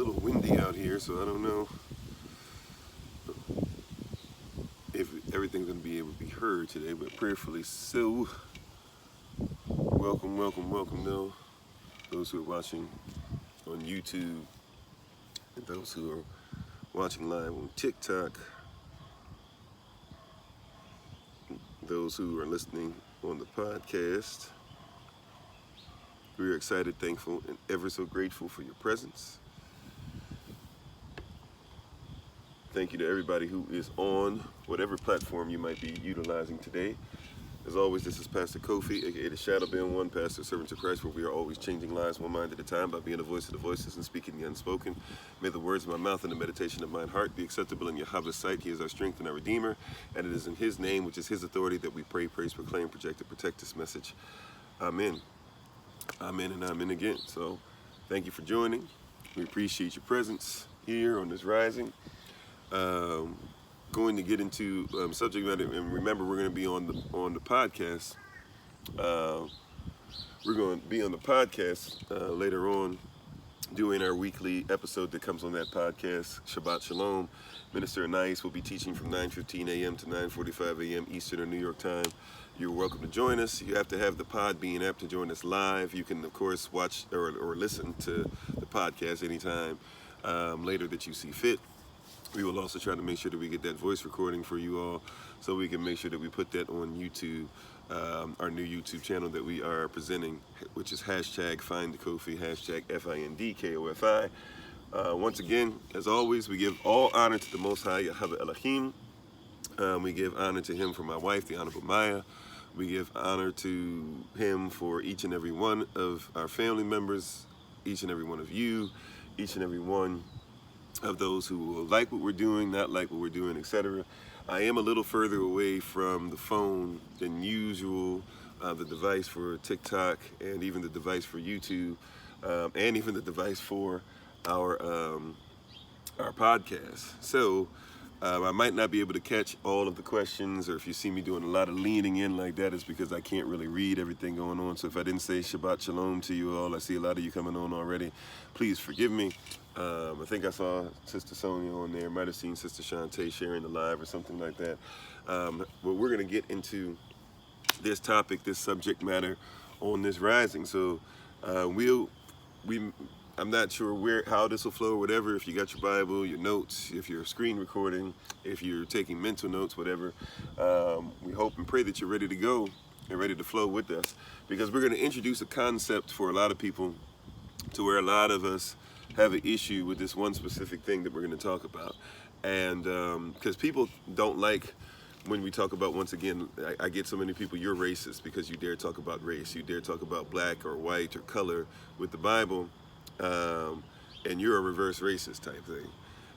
little windy out here, so I don't know if everything's going to be able to be heard today, but prayerfully so. Welcome, though. Those who are watching on YouTube and those who are watching live on TikTok, those who are listening on the podcast. We are excited, thankful, and ever so grateful for your presence. Thank you to everybody who is on whatever platform you might be utilizing today. As always, this is Pastor Kofi, aka the Shadow Band One, Pastor, Servant of Christ, where we are always changing lives one mind at a time by being the voice of the voiceless and speaking the unspoken. May the words of my mouth and the meditation of my heart be acceptable in Yahweh's sight. He is our strength and our Redeemer, and it is in His name, which is His authority, that we pray, praise, proclaim, project, and protect this message. Amen. Amen and amen again. So, thank you for joining. We appreciate your presence here on this rising. Going to get into subject matter, and remember, we're going to be on the podcast. We're going to be on the podcast later on, doing our weekly episode that comes on that podcast. Shabbat Shalom. Minister Anais will be teaching from 9:15 a.m. to 9:45 a.m. Eastern or New York time. You're welcome to join us. You have to have the Podbean app to join us live. You can, of course, watch or listen to the podcast anytime later that you see fit. We will also try to make sure that we get that voice recording for you all, so we can make sure that we put that on YouTube, our new YouTube channel that we are presenting, which is hashtag Find the Kofi, hashtag FINDKOFI. Once again, as always, we give all honor to the Most High, Yahweh Elohim. We give honor to Him for my wife, the Honorable Maya. We give honor to Him for each and every one of our family members, each and every one of you, each and every one of those who will like what we're doing, not like what we're doing, etc. I am a little further away from the phone than usual, the device for TikTok, and even the device for YouTube, and even the device for our podcast. So I might not be able to catch all of the questions, or if you see me doing a lot of leaning in like that, it's because I can't really read everything going on. So if I didn't say Shabbat Shalom to you all, I see a lot of you coming on already. Please forgive me. I think I saw Sister Sonia on there. Might have seen Sister Shantae sharing the live or something like that. But we're going to get into this topic, this subject matter on this rising. So I'm not sure how this will flow, whatever. If you got your Bible, your notes, if you're screen recording, if you're taking mental notes, whatever, we hope and pray that you're ready to go and ready to flow with us, because we're going to introduce a concept for a lot of people to where a lot of us have an issue with this one specific thing that we're going to talk about. And because people don't like when we talk about, once again, I get so many people, you're racist because you dare talk about race, you dare talk about black or white or color with the Bible, and you're a reverse racist type thing.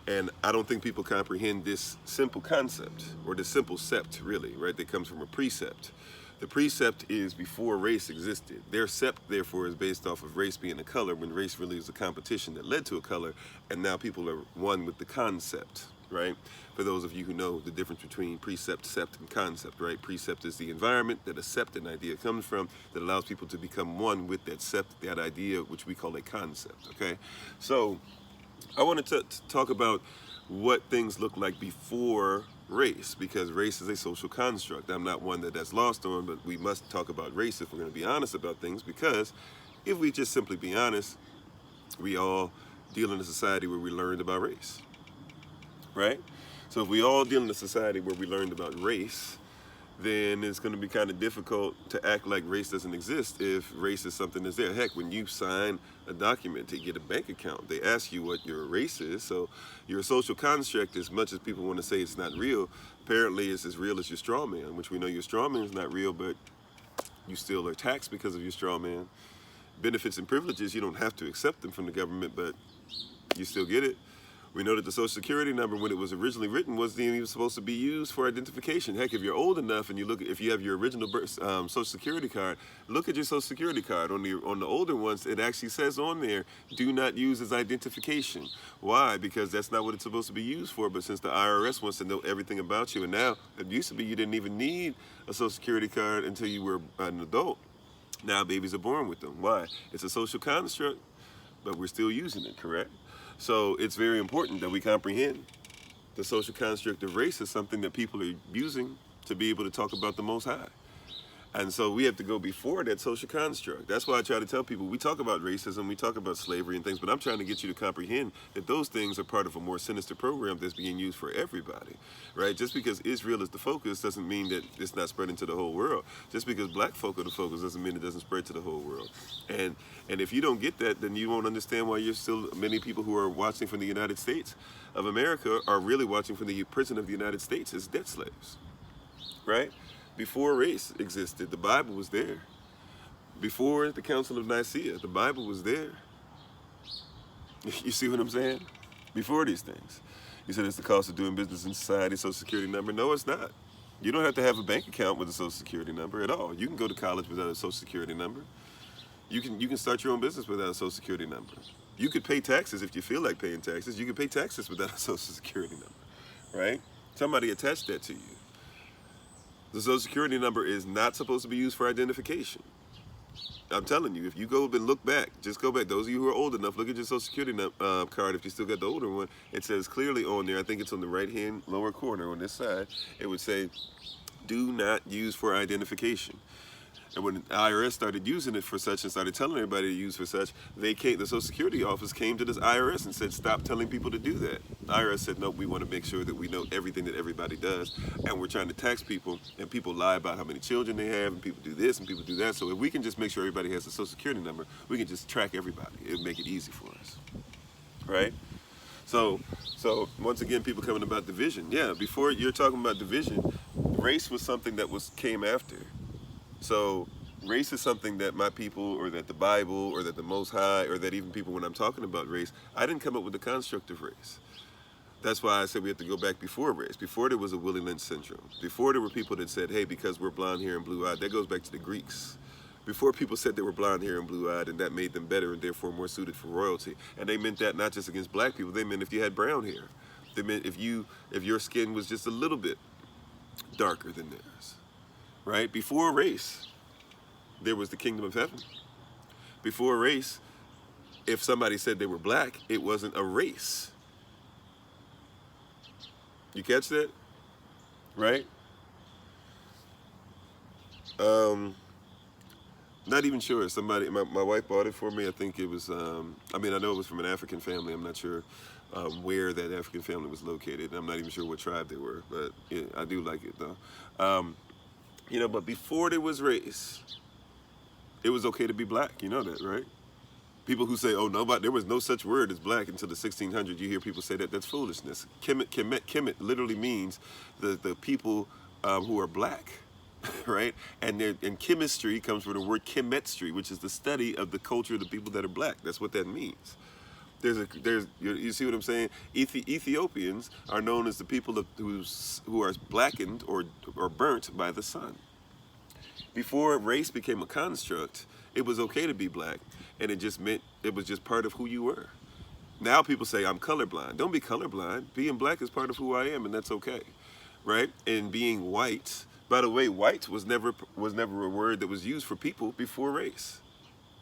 And I don't think people comprehend this simple concept, or this simple sept, really, right? That comes from a precept. The precept is before race existed. Their sept, therefore, is based off of race being a color, when race really is a competition that led to a color, and now people are one with the concept, right? For those of you who know the difference between precept, sept, and concept, right? Precept is the environment that a sept, an idea, comes from, that allows people to become one with that sept, that idea, which we call a concept, okay? So I wanted to talk about what things look like before race, because race is a social construct. I'm not one that's lost on, but we must talk about race if we're going to be honest about things, because if we just simply be honest, we all deal in a society where we learned about race, right? So if we all deal in a society where we learned about race, then it's going to be kind of difficult to act like race doesn't exist if race is something that's there. Heck, when you sign a document to get a bank account, they ask you what your race is. So your social construct, as much as people want to say it's not real, apparently it's as real as your straw man, which we know your straw man is not real, but you still are taxed because of your straw man. Benefits and privileges, you don't have to accept them from the government, but you still get it. We know that the Social Security number, when it was originally written, wasn't even supposed to be used for identification. Heck, if you're old enough and you look, if you have your original Social Security card, look at your Social Security card. On the older ones, it actually says on there, do not use as identification. Why? Because that's not what it's supposed to be used for. But since the IRS wants to know everything about you, and now it used to be you didn't even need a Social Security card until you were an adult. Now babies are born with them. Why? It's a social construct, but we're still using it, correct? So it's very important that we comprehend the social construct of race is something that people are using to be able to talk about the Most High. And so we have to go before that social construct. That's why I try to tell people, we talk about racism, we talk about slavery and things, but I'm trying to get you to comprehend that those things are part of a more sinister program that's being used for everybody, right? Just because Israel is the focus doesn't mean that it's not spreading to the whole world. Just because black folk are the focus doesn't mean it doesn't spread to the whole world. And if you don't get that, then you won't understand why you're still, many people who are watching from the United States of America are really watching from the prison of the United States as debt slaves, right? Before race existed, the Bible was there. Before the Council of Nicaea, the Bible was there. You see what I'm saying? Before these things. You said it's the cost of doing business in society, social security number. No, it's not. You don't have to have a bank account with a social security number at all. You can go to college without a social security number. You can start your own business without a social security number. You could pay taxes if you feel like paying taxes. You can pay taxes without a social security number, right? Somebody attached that to you. The social security number is not supposed to be used for identification. I'm telling you, if you go and look back, just go back. Those of you who are old enough, look at your social security card. If you still got the older one, it says clearly on there, I think it's on the right-hand lower corner on this side, it would say, do not use for identification. And when the IRS started using it for such and started telling everybody to use for such, the Social Security office came to this IRS and said, stop telling people to do that. The IRS said, no, we want to make sure that we know everything that everybody does. And we're trying to tax people, and people lie about how many children they have, and people do this and people do that. So if we can just make sure everybody has a social security number, we can just track everybody. It would make it easy for us, right? So once again, people coming about division. Yeah, before you're talking about division, race was something that came after. So race is something that my people, or that the Bible, or that the Most High, or that even people when I'm talking about race, I didn't come up with the construct of race. That's why I said we have to go back before race. Before there was a Willie Lynch syndrome. Before there were people that said, hey, because we're blonde hair and blue eyed, that goes back to the Greeks. Before people said they were blonde hair and blue eyed and that made them better and therefore more suited for royalty. And they meant that not just against black people, they meant if you had brown hair. They meant if your skin was just a little bit darker than theirs. Right? Before race, there was the kingdom of heaven. Before race, if somebody said they were black, it wasn't a race. You catch that? Right? Not even sure. Somebody, my wife bought it for me. I think it was, I know it was from an African family. I'm not sure where that African family was located. I'm not even sure what tribe they were, but yeah, I do like it though. But before there was race, it was okay to be black. You know that, right? People who say, oh, there was no such word as black until the 1600s, you hear people say that. That's foolishness. Kemet literally means the people who are black, right? And chemistry comes from the word chemistry, which is the study of the culture of the people that are black. That's what that means. You see what I'm saying? Ethiopians are known as the people who are blackened or burnt by the sun. Before race became a construct, it was okay to be black, and it just meant it was just part of who you were. Now people say, I'm colorblind. Don't be colorblind. Being black is part of who I am, and that's okay, right? And being white, by the way, white was never a word that was used for people before race.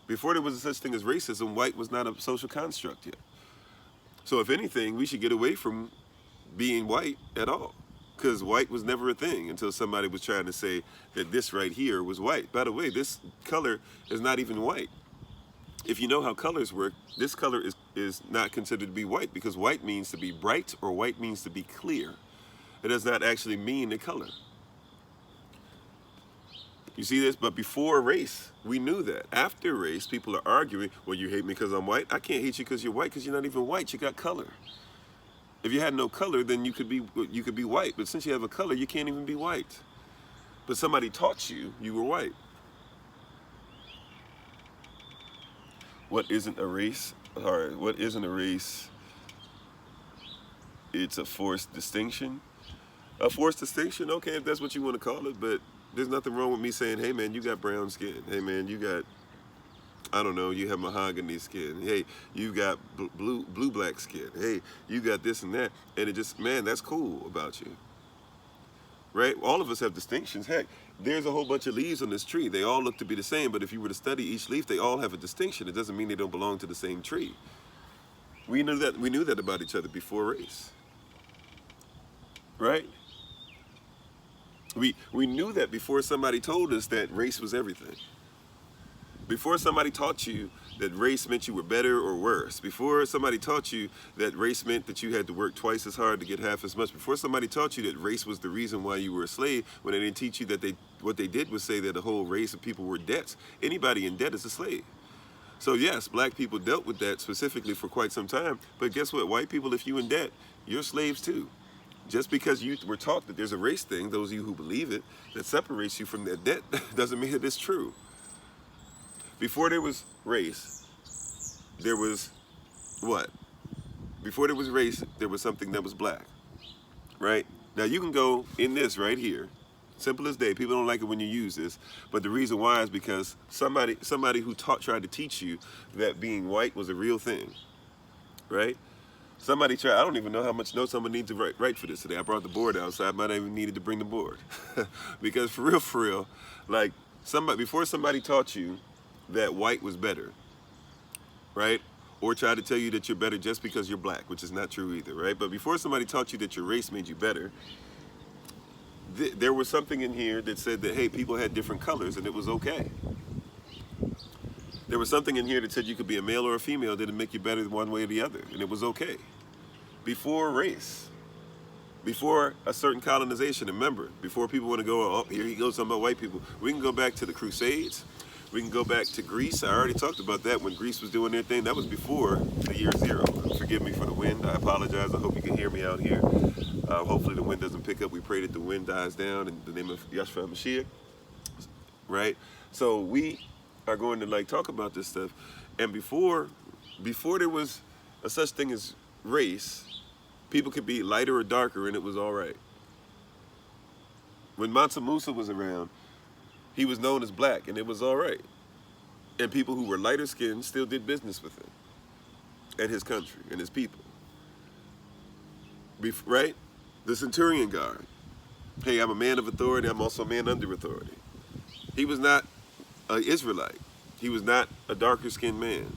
Before there was such thing as racism, white was not a social construct yet. So if anything, we should get away from being white at all, because white was never a thing until somebody was trying to say that this right here was white. By the way, this color is not even white. If you know how colors work, this color is not considered to be white, because white means to be bright or white means to be clear. It does not actually mean a color. You see this? But before race, we knew that. After race, people are arguing, well, you hate me because I'm white? I can't hate you because you're white, because you're not even white. You got color. If you had no color, then you could be white. But since you have a color, you can't even be white. But somebody taught you were white. What isn't a race? Or what isn't a race? It's a forced distinction. A forced distinction, okay, if that's what you want to call it, but there's nothing wrong with me saying, hey man, you got brown skin. Hey man, you got, I don't know, you have mahogany skin. Hey, you got blue-black skin. Hey, you got this and that. And it just, man, that's cool about you. Right? All of us have distinctions. Heck, there's a whole bunch of leaves on this tree. They all look to be the same, but if you were to study each leaf, they all have a distinction. It doesn't mean they don't belong to the same tree. We knew that about each other before race, right? We knew that before somebody told us that race was everything. Before somebody taught you that race meant you were better or worse. Before somebody taught you that race meant that you had to work twice as hard to get half as much. Before somebody taught you that race was the reason why you were a slave, when they didn't teach you that what they did was say that the whole race of people were debts. Anybody in debt is a slave. So yes, black people dealt with that specifically for quite some time. But guess what? White people, if you in debt, you're slaves too. Just because you were taught that there's a race thing, those of you who believe it, that separates you from that debt, doesn't mean that it's true. Before there was race, there was what? Before there was race, there was something that was black, right? Now you can go in this right here, simple as day. People don't like it when you use this, but the reason why is because somebody who tried to teach you that being white was a real thing, right? Somebody tried. I don't even know how much notes I'm gonna need to write for this today. I brought the board out, so I might have even needed to bring the board, because for real, like before somebody taught you that white was better, right? Or tried to tell you that you're better just because you're black, which is not true either, right? But before somebody taught you that your race made you better, there was something in here that said that, hey, people had different colors and it was okay. There was something in here that said you could be a male or a female, didn't make you better one way or the other, and it was okay. Before race, before a certain colonization, remember, before people want to go, oh, here he goes, talking about white people, we can go back to the Crusades. We can go back to Greece. I already talked about that when Greece was doing their thing. That was before the year 0. Forgive me for the wind. I apologize. I hope you can hear me out here. Hopefully the wind doesn't pick up. We pray that the wind dies down in the name of Yahshua Mashiach. Right? So we are going to talk about this stuff. And before there was a such thing as race, people could be lighter or darker and it was all right. When Mansa Musa was around, he was known as black, and it was all right. And people who were lighter skinned still did business with him and his country and his people. Right? The Centurion Guard. Hey, I'm a man of authority. I'm also a man under authority. He was not an Israelite. He was not a darker skinned man.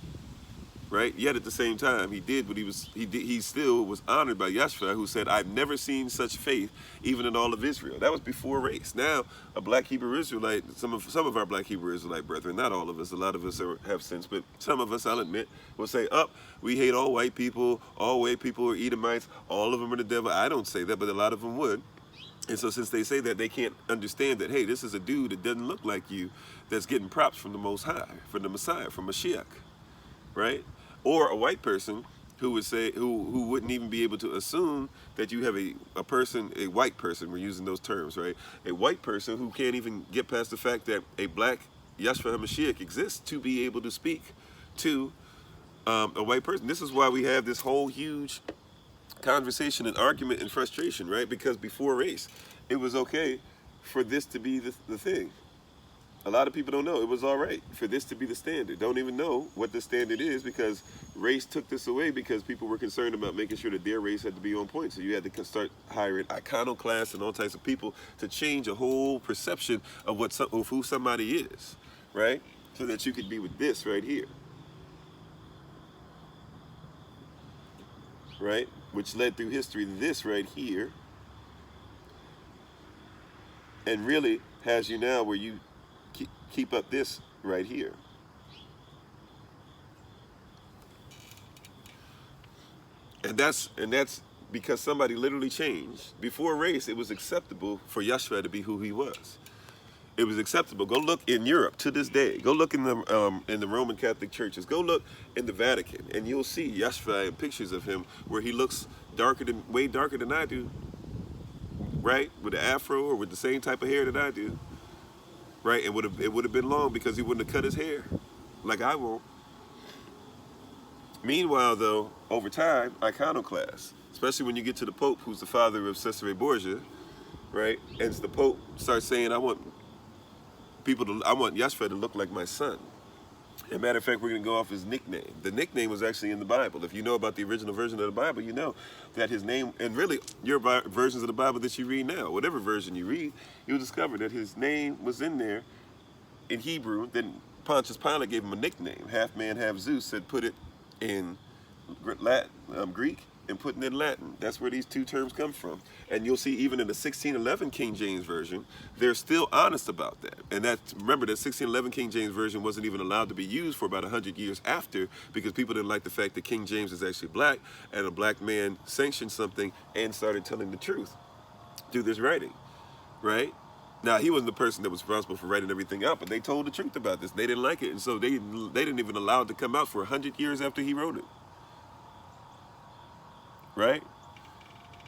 Right? Yet at the same time, he still was honored by Yahshua, who said, I've never seen such faith even in all of Israel. That was before race. Now, a black Hebrew Israelite, some of our black Hebrew Israelite brethren, not all of us, a lot of us have since, but some of us, I'll admit, will say, we hate all white people are Edomites, all of them are the devil. I don't say that, but a lot of them would. And so since they say that, they can't understand that, hey, this is a dude that doesn't look like you that's getting props from the Most High, from the Messiah, from Mashiach, right? Or a white person who would say, who wouldn't even be able to assume that you have a white person, we're using those terms, right? A white person who can't even get past the fact that a black Yahshua HaMashiach exists to be able to speak to a white person. This is why we have this whole huge conversation and argument and frustration, right? Because before race, it was okay for this to be the thing. A lot of people don't know it was all right for this to be the standard. Don't even know what the standard is because race took this away because people were concerned about making sure that their race had to be on point. So you had to start hiring iconoclasts and all types of people to change a whole perception of who somebody is, right? So that you could be with this right here, right? Which led through history this right here, and really has you now where you keep up this right here. And that's because somebody literally changed. Before race, it was acceptable for Yahshua to be who he was. It was acceptable. Go look in Europe to this day. Go look in the Roman Catholic churches. Go look in the Vatican, and you'll see Yahshua and pictures of him where he looks way darker than I do, right? With the afro or with the same type of hair that I do. Right, it would have been long because he wouldn't have cut his hair, like I won't. Meanwhile, though, over time, iconoclasts, especially when you get to the Pope, who's the father of Cesare Borgia, right? And the Pope starts saying, I want Yahshua to look like my son. As a matter of fact, we're going to go off his nickname. The nickname was actually in the Bible. If you know about the original version of the Bible, you know that his name, and really your versions of the Bible that you read now, whatever version you read, you'll discover that his name was in there in Hebrew. Then Pontius Pilate gave him a nickname. Half man, half Zeus, said put it in Greek and putting it in Latin. That's where these two terms come from. And you'll see even in the 1611 King James Version, they're still honest about that. And remember that 1611 King James Version wasn't even allowed to be used for about 100 years after, because people didn't like the fact that King James is actually black, and a black man sanctioned something and started telling the truth through this writing, right? Now, he wasn't the person that was responsible for writing everything out, but they told the truth about this. They didn't like it, and so they didn't even allow it to come out for 100 years after he wrote it. Right?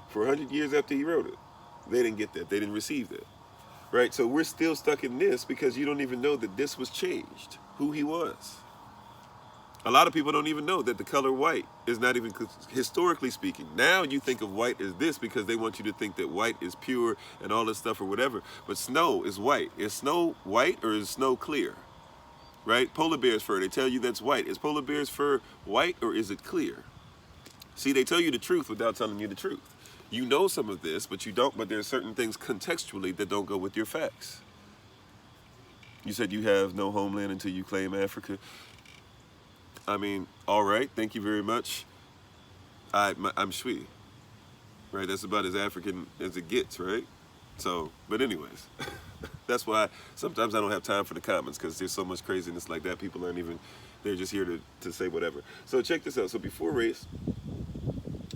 For 100 years after he wrote it. They didn't get that. They didn't receive that. Right? So we're still stuck in this because you don't even know that this was changed, who he was. A lot of people don't even know that the color white is not even, historically speaking. Now you think of white as this because they want you to think that white is pure and all this stuff or whatever. But snow is white. Is snow white or is snow clear? Right? Polar bear's fur, they tell you that's white. Is polar bear's fur white or is it clear? See, they tell you the truth without telling you the truth. You know some of this, but you don't. But there are certain things contextually that don't go with your facts. You said you have no homeland until you claim Africa. I mean, all right, thank you very much. I'm Shwi, right? That's about as African as it gets, right? So, but anyways, that's why sometimes I don't have time for the comments, because there's so much craziness like that. People aren't even, they're just here to say whatever. So check this out. So before race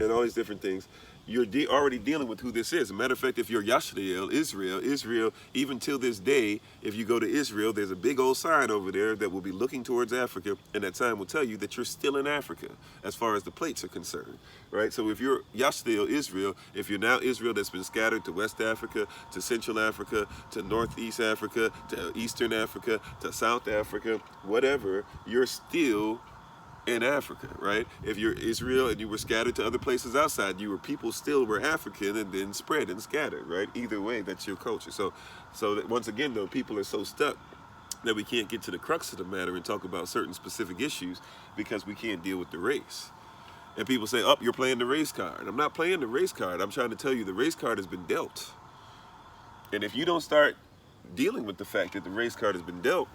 and all these different things, you're already dealing with who this is. As a matter of fact, if you're Yashriel, Israel, even till this day, if you go to Israel, there's a big old sign over there that will be looking towards Africa, and that sign will tell you that you're still in Africa as far as the plates are concerned, right? So if you're Yashriel, Israel, if you're now Israel that's been scattered to West Africa, to Central Africa, to Northeast Africa, to Eastern Africa, to South Africa, whatever, you're still in Africa, right? If you're Israel and you were scattered to other places outside, people still were African and then spread and scattered, right? Either way, that's your culture. So that once again, though, people are so stuck that we can't get to the crux of the matter and talk about certain specific issues because we can't deal with the race. And people say, oh, you're playing the race card. I'm not playing the race card. I'm trying to tell you the race card has been dealt. And if you don't start dealing with the fact that the race card has been dealt,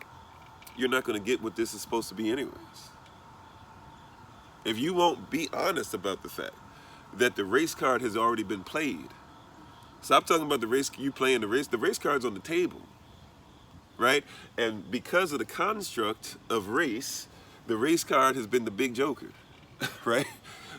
you're not going to get what this is supposed to be anyways. If you won't be honest about the fact that the race card has already been played, stop talking about the race, you playing the race card's on the table, right? And because of the construct of race, the race card has been the big joker, right?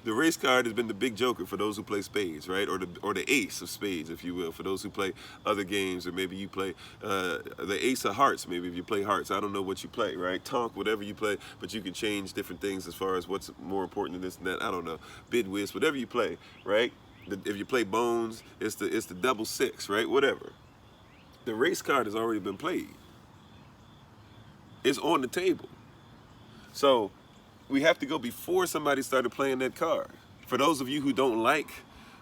The race card has been the big joker for those who play spades, right? Or the ace of spades, if you will, for those who play other games, or maybe you play the ace of hearts, maybe if you play hearts. I don't know what you play, right? Tonk, whatever you play, but you can change different things as far as what's more important than this and that. I don't know. Bid whist, whatever you play, right? If you play bones, it's the double six, right? Whatever. The race card has already been played. It's on the table. So we have to go before somebody started playing that card. For those of you who don't like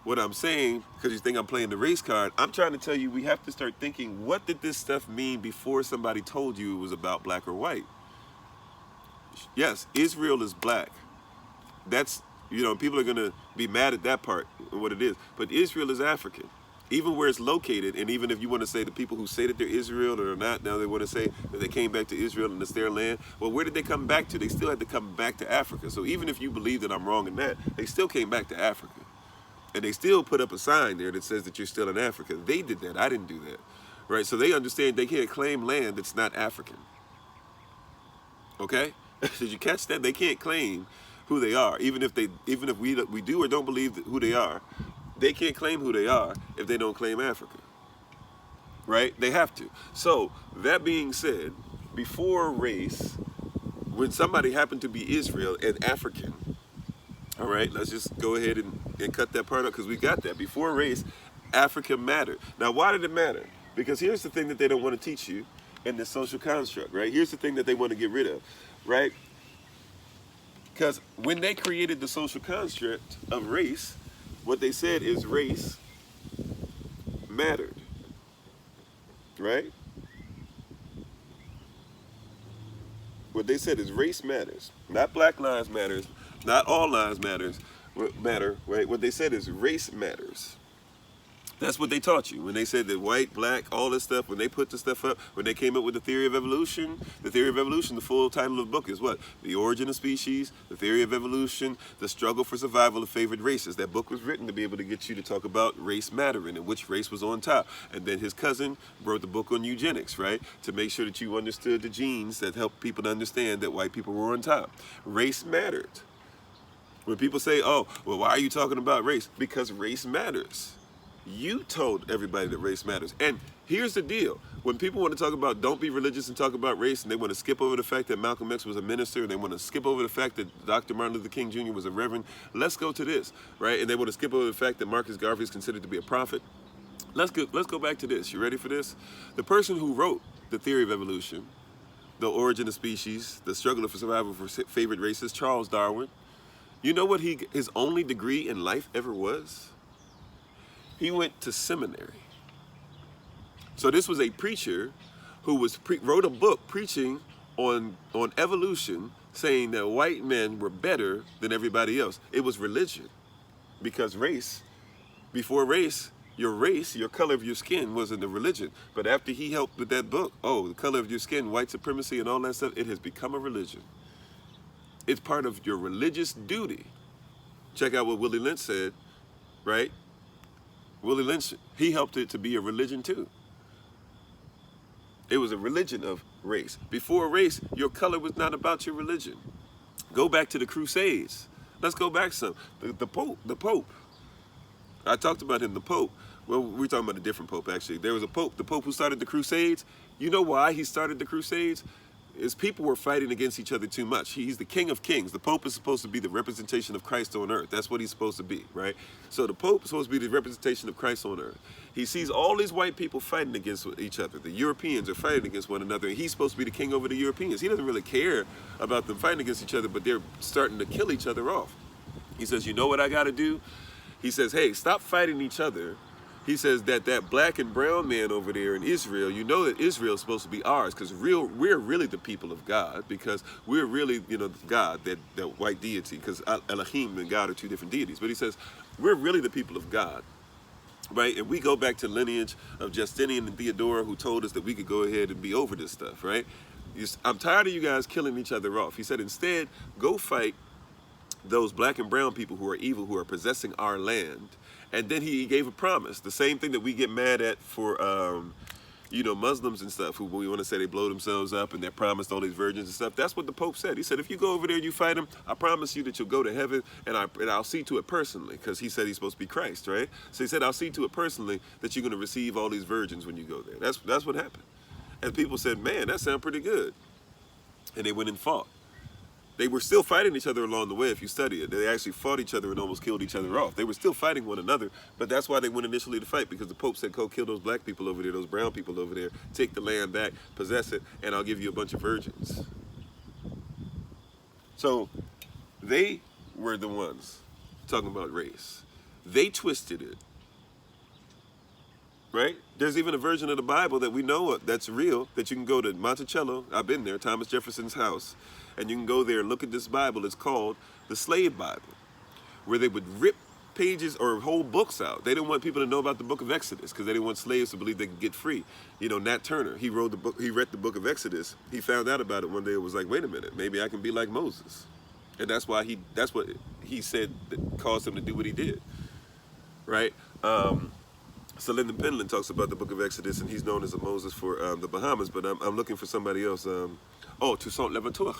what I'm saying, because you think I'm playing the race card, I'm trying to tell you we have to start thinking, what did this stuff mean before somebody told you it was about black or white? Yes, Israel is black. That's, people are going to be mad at that part, what it is. But Israel is African. Even where it's located, and even if you want to say the people who say that they're Israel or not, now they want to say that they came back to Israel and it's their land. Well, where did they come back to? They still had to come back to Africa. So even if you believe that I'm wrong in that, they still came back to Africa. And they still put up a sign there that says that you're still in Africa. They did that. I didn't do that. Right? So they understand they can't claim land that's not African. Okay? Did you catch that? They can't claim who they are, even if we do or don't believe who they are. They can't claim who they are if they don't claim Africa, right? They have to. So that being said, before race, when somebody happened to be Israel and African, all right, let's just go ahead and cut that part out because we got that. Before race, Africa mattered. Now, why did it matter? Because here's the thing that they don't want to teach you in this social construct, right? Here's the thing that they want to get rid of, right? Because when they created the social construct of race, what they said is race mattered, right? What they said is race matters. Not black lives matters, not all lives matter, right? What they said is race matters. That's what they taught you when they said that white, black, all this stuff. When they put the stuff up, when they came up with the theory of evolution, the full title of the book is what? The Origin of Species, the Theory of Evolution, the Struggle for Survival of Favored Races. That book was written to be able to get you to talk about race mattering and which race was on top. And then his cousin wrote the book on eugenics, right? To make sure that you understood the genes that help people to understand that white people were on top. Race mattered. When people say, oh, well, why are you talking about race? Because race matters. You told everybody that race matters. And here's the deal. When people want to talk about don't be religious and talk about race, and they want to skip over the fact that Malcolm X was a minister, and they want to skip over the fact that Dr. Martin Luther King Jr. was a reverend, let's go to this, right? And they want to skip over the fact that Marcus Garvey is considered to be a prophet. Let's go back to this. You ready for this? The person who wrote The Theory of Evolution, The Origin of Species, The Struggle for Survival for Favored Races, Charles Darwin, you know what his only degree in life ever was? He went to seminary. So this was a preacher who wrote a book preaching on evolution, saying that white men were better than everybody else. It was religion, because before race, your color of your skin wasn't a religion. But after he helped with that book, the color of your skin, white supremacy and all that stuff, it has become a religion. It's part of your religious duty. Check out what Willie Lynch said, right? Willie Lynch, he helped it to be a religion too. It was a religion of race. Before race, your color was not about your religion. Go back to the Crusades. Let's go back some. The Pope. I talked about him, the Pope. Well, we're talking about a different Pope, actually. There was a Pope, the Pope who started the Crusades. You know why he started the Crusades? Is people were fighting against each other too much. He's the King of Kings. The Pope is supposed to be the representation of Christ on earth. That's what he's supposed to be, right? So the Pope is supposed to be the representation of Christ on earth. He sees all these white people fighting against each other. The Europeans are fighting against one another, and he's supposed to be the king over the Europeans. He doesn't really care about them fighting against each other, but they're starting to kill each other off. He says, you know what I got to do? He says, hey, stop fighting each other. He says that black and brown man over there in Israel, you know that Israel is supposed to be ours, because we're really the people of God, because we're really, God, that white deity, because Elohim and God are two different deities. But he says, we're really the people of God, right? And we go back to lineage of Justinian and Theodora, who told us that we could go ahead and be over this stuff, right? I'm tired of you guys killing each other off. He said, instead, go fight those black and brown people who are evil, who are possessing our land. And then he gave a promise, the same thing that we get mad at for, Muslims and stuff, who we want to say they blow themselves up and they're promised all these virgins and stuff. That's what the Pope said. He said, if you go over there and you fight them, I promise you that you'll go to heaven, and I'll see to it personally, because he said he's supposed to be Christ, right? So he said, I'll see to it personally that you're going to receive all these virgins when you go there. That's what happened. And people said, man, that sounds pretty good. And they went and fought. They were still fighting each other along the way, if you study it. They actually fought each other and almost killed each other off. They were still fighting one another, but that's why they went initially to fight, because the Pope said, go kill those black people over there, those brown people over there, take the land back, possess it, and I'll give you a bunch of virgins. So they were the ones talking about race. They twisted it, right? There's even a version of the Bible that we know that's real, that you can go to Monticello. I've been there, Thomas Jefferson's house. And you can go there and look at this Bible. It's called the Slave Bible, where they would rip pages or whole books out. They didn't want people to know about the book of Exodus, because they didn't want slaves to believe they could get free. Nat Turner, he read the book of Exodus. He found out about it one day. It was like, wait a minute, maybe I can be like Moses. And that's what he said that caused him to do what he did, right? So Lyndon Penland talks about the book of Exodus, and he's known as a Moses for the Bahamas, but I'm looking for somebody else. Toussaint Louverture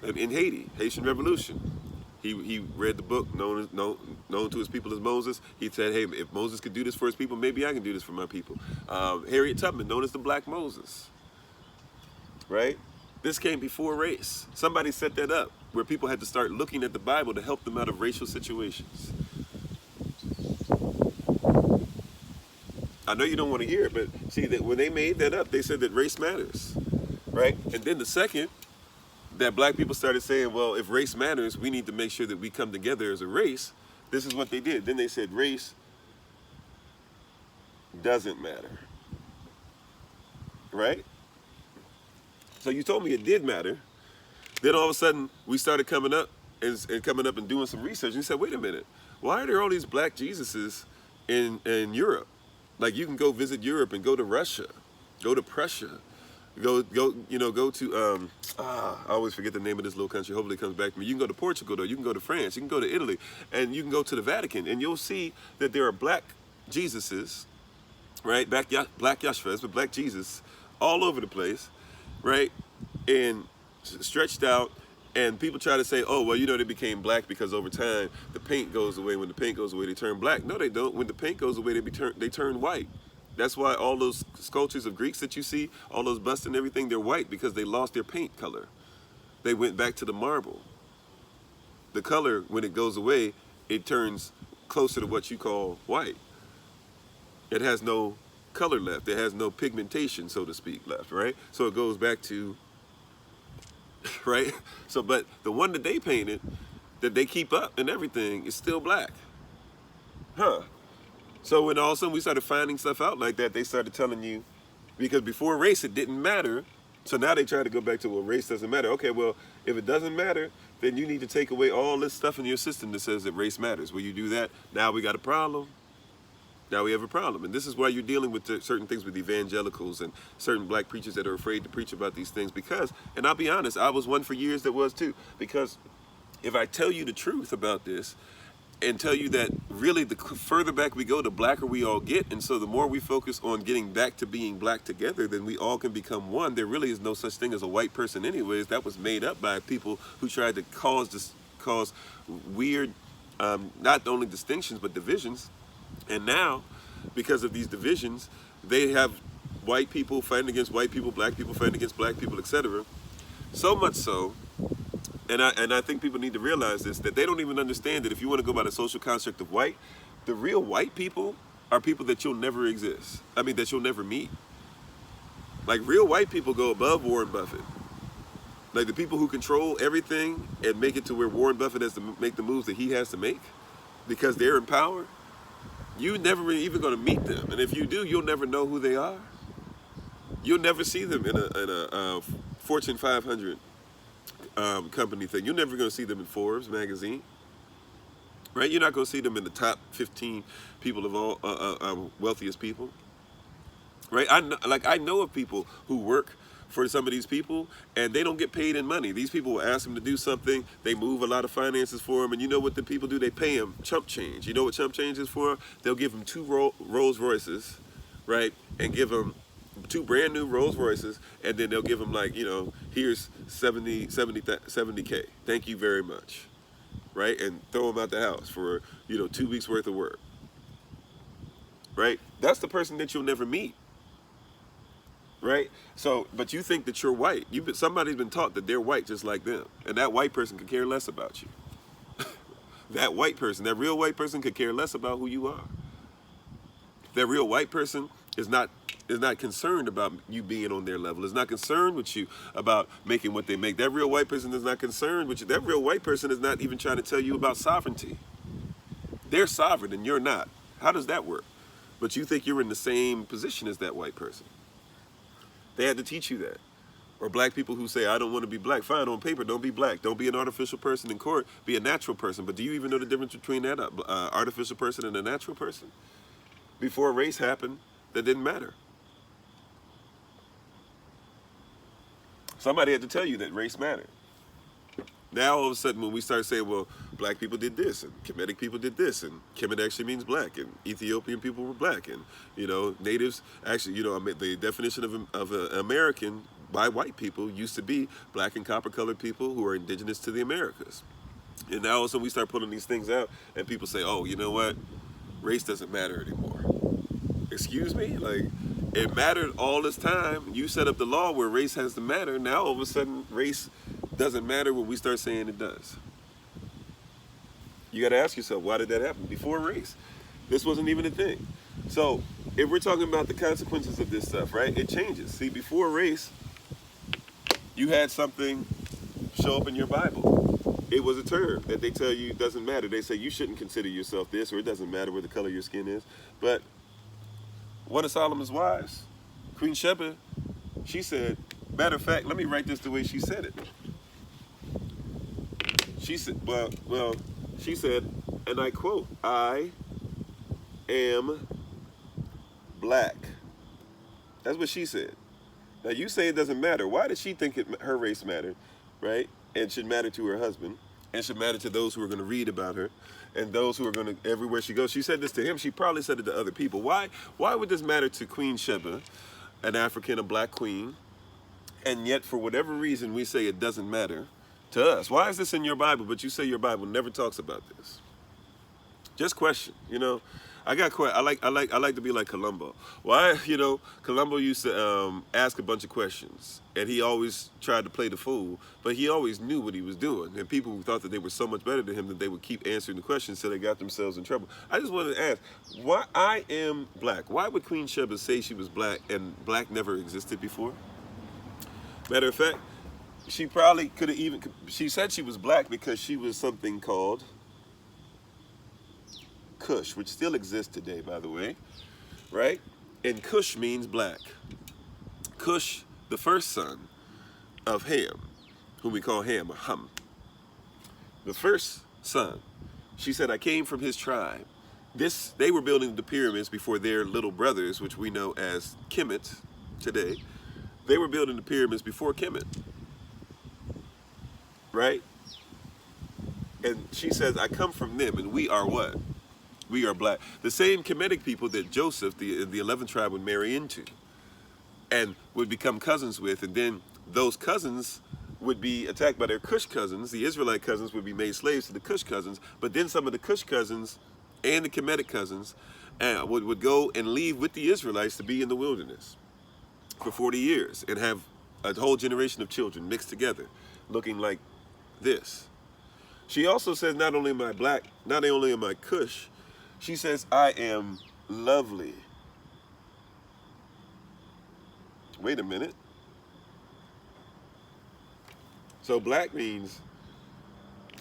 in Haiti, Haitian Revolution. He read the book known to his people as Moses. He said, hey, if Moses could do this for his people, maybe I can do this for my people. Harriet Tubman, known as the Black Moses, right? This came before race. Somebody set that up, where people had to start looking at the Bible to help them out of racial situations. I know you don't want to hear it, but see, that when they made that up, they said that race matters, right? And then the second that black people started saying, well, if race matters, we need to make sure that we come together as a race, this is what they did. Then they said race doesn't matter, right? So you told me it did matter. Then all of a sudden, we started coming up and doing some research. And you said, wait a minute, why are there all these black Jesuses in Europe? Like you can go visit Europe and go to Russia, go to Prussia, go to I always forget the name of this little country. Hopefully it comes back to me. You can go to Portugal though. You can go to France. You can go to Italy, and you can go to the Vatican, and you'll see that there are black Jesuses, right? Black Yeshua, but black Jesus, all over the place, right? And stretched out. And people try to say, oh, well, they became black because over time the paint goes away. When the paint goes away, they turn black. No, they don't. When the paint goes away, they turn white. That's why all those sculptures of Greeks that you see, all those busts and everything, they're white because they lost their paint color. They went back to the marble. The color, when it goes away, it turns closer to what you call white. It has no color left. It has no pigmentation, so to speak, left, right? So it goes back to, right? So, but the one that they painted, that they keep up and everything, is still black. Huh. So when all of a sudden we started finding stuff out like that, they started telling you, because before race it didn't matter, so now they try to go back to, well, race doesn't matter. Okay, well, if it doesn't matter, then you need to take away all this stuff in your system that says that race matters. Will you do that? Now we got a problem. Now we have a problem. And this is why you're dealing with certain things with evangelicals and certain black preachers that are afraid to preach about these things because, and I'll be honest, I was one for years that was too, because if I tell you the truth about this, and tell you that really the further back we go, the blacker we all get. And so the more we focus on getting back to being black together, then we all can become one. There really is no such thing as a white person anyways. That was made up by people who tried to cause weird, not only distinctions, but divisions. And now, because of these divisions, they have white people fighting against white people, black people fighting against black people, etc. So much so, and I think people need to realize this, that they don't even understand that if you want to go by the social construct of white, the real white people are people that you'll never that you'll never meet. Like real white people go above Warren Buffett. Like the people who control everything and make it to where Warren Buffett has to make the moves that he has to make because they're in power, you're never even going to meet them. And if you do, you'll never know who they are. You'll never see them in a Fortune 500 company thing. You're never going to see them in Forbes magazine, right? You're not going to see them in the top 15 people of all wealthiest people, right? I know of people who work for some of these people and they don't get paid in money. These people will ask them to do something. They move a lot of finances for them, and you know what the people do? They pay them chump change. You know what chump change is for? They'll give them 2 Rolls Royces, right, and give them 2 brand new Rolls Royces, and then they'll give them here's 70K. Thank you very much, right? And throw them out the house for 2 weeks worth of work, right? That's the person that you'll never meet, right? So, but you think that you're white. Somebody's been taught that they're white just like them, and that white person could care less about you. That white person, that real white person, could care less about who you are. That real white person is not concerned about you being on their level, is not concerned with you about making what they make. That real white person is not concerned with you. That real white person is not even trying to tell you about sovereignty. They're sovereign and you're not. How does that work? But you think you're in the same position as that white person. They had to teach you that. Or black people who say, I don't want to be black. Fine, on paper, don't be black. Don't be an artificial person in court. Be a natural person. But do you even know the difference between that artificial person and a natural person? Before race happened, that didn't matter. Somebody had to tell you that race mattered. Now all of a sudden when we start saying, well, black people did this, and Kemetic people did this, and Kemet actually means black, and Ethiopian people were black, and natives actually, the definition of an American by white people used to be black and copper colored people who are indigenous to the Americas. And now all of a sudden we start putting these things out, and people say, oh, you know what? Race doesn't matter anymore. Excuse me? Like, it mattered all this time. You set up the law where race has to matter. Now all of a sudden race doesn't matter when we start saying it does. You got to ask yourself, why did that happen? Before race, this wasn't even a thing. So if we're talking about the consequences of this stuff, right, it changes. See, before race, you had something show up in your Bible. It was a term that they tell you doesn't matter. They say you shouldn't consider yourself this, or it doesn't matter what the color of your skin is. But one of Solomon's wives, Queen Sheba, she said, matter of fact, let me write this the way she said it. She said, she said, and I quote, I am black. That's what she said. Now you say it doesn't matter. Why did she think her race mattered, right? And should matter to her husband, and should matter to those who are going to read about her, and those who are going to, everywhere she goes. She said this to him. She probably said it to other people. Why would this matter to Queen Sheba, an African, a black queen, and yet for whatever reason we say it doesn't matter to us? Why is this in your Bible, but you say your Bible never talks about this? Just question, you know. I like to be like Columbo. Why, you know, Columbo used to ask a bunch of questions, and he always tried to play the fool, but he always knew what he was doing. And people thought that they were so much better than him that they would keep answering the questions so they got themselves in trouble. I just wanted to ask, why I am black? Why would Queen Sheba say she was black and black never existed before? Matter of fact, she probably could have even, she said she was black because she was something called Cush, which still exists today, by the way, right? And Cush means black. Cush, the first son of Ham, whom we call Ham, or Hum. The first son, she said, I came from his tribe. They were building the pyramids before their little brothers, which we know as Kemet today. They were building the pyramids before Kemet, right? And she says, I come from them, and we are what? We are black. The same Kemetic people that Joseph, the 11th tribe, would marry into and would become cousins with, and then those cousins would be attacked by their Cush cousins. The Israelite cousins would be made slaves to the Cush cousins, but then some of the Cush cousins and the Kemetic cousins would go and leave with the Israelites to be in the wilderness for 40 years and have a whole generation of children mixed together, looking like this. She also says, not only am I black, not only am I Cush, she says, I am lovely. Wait a minute. So black means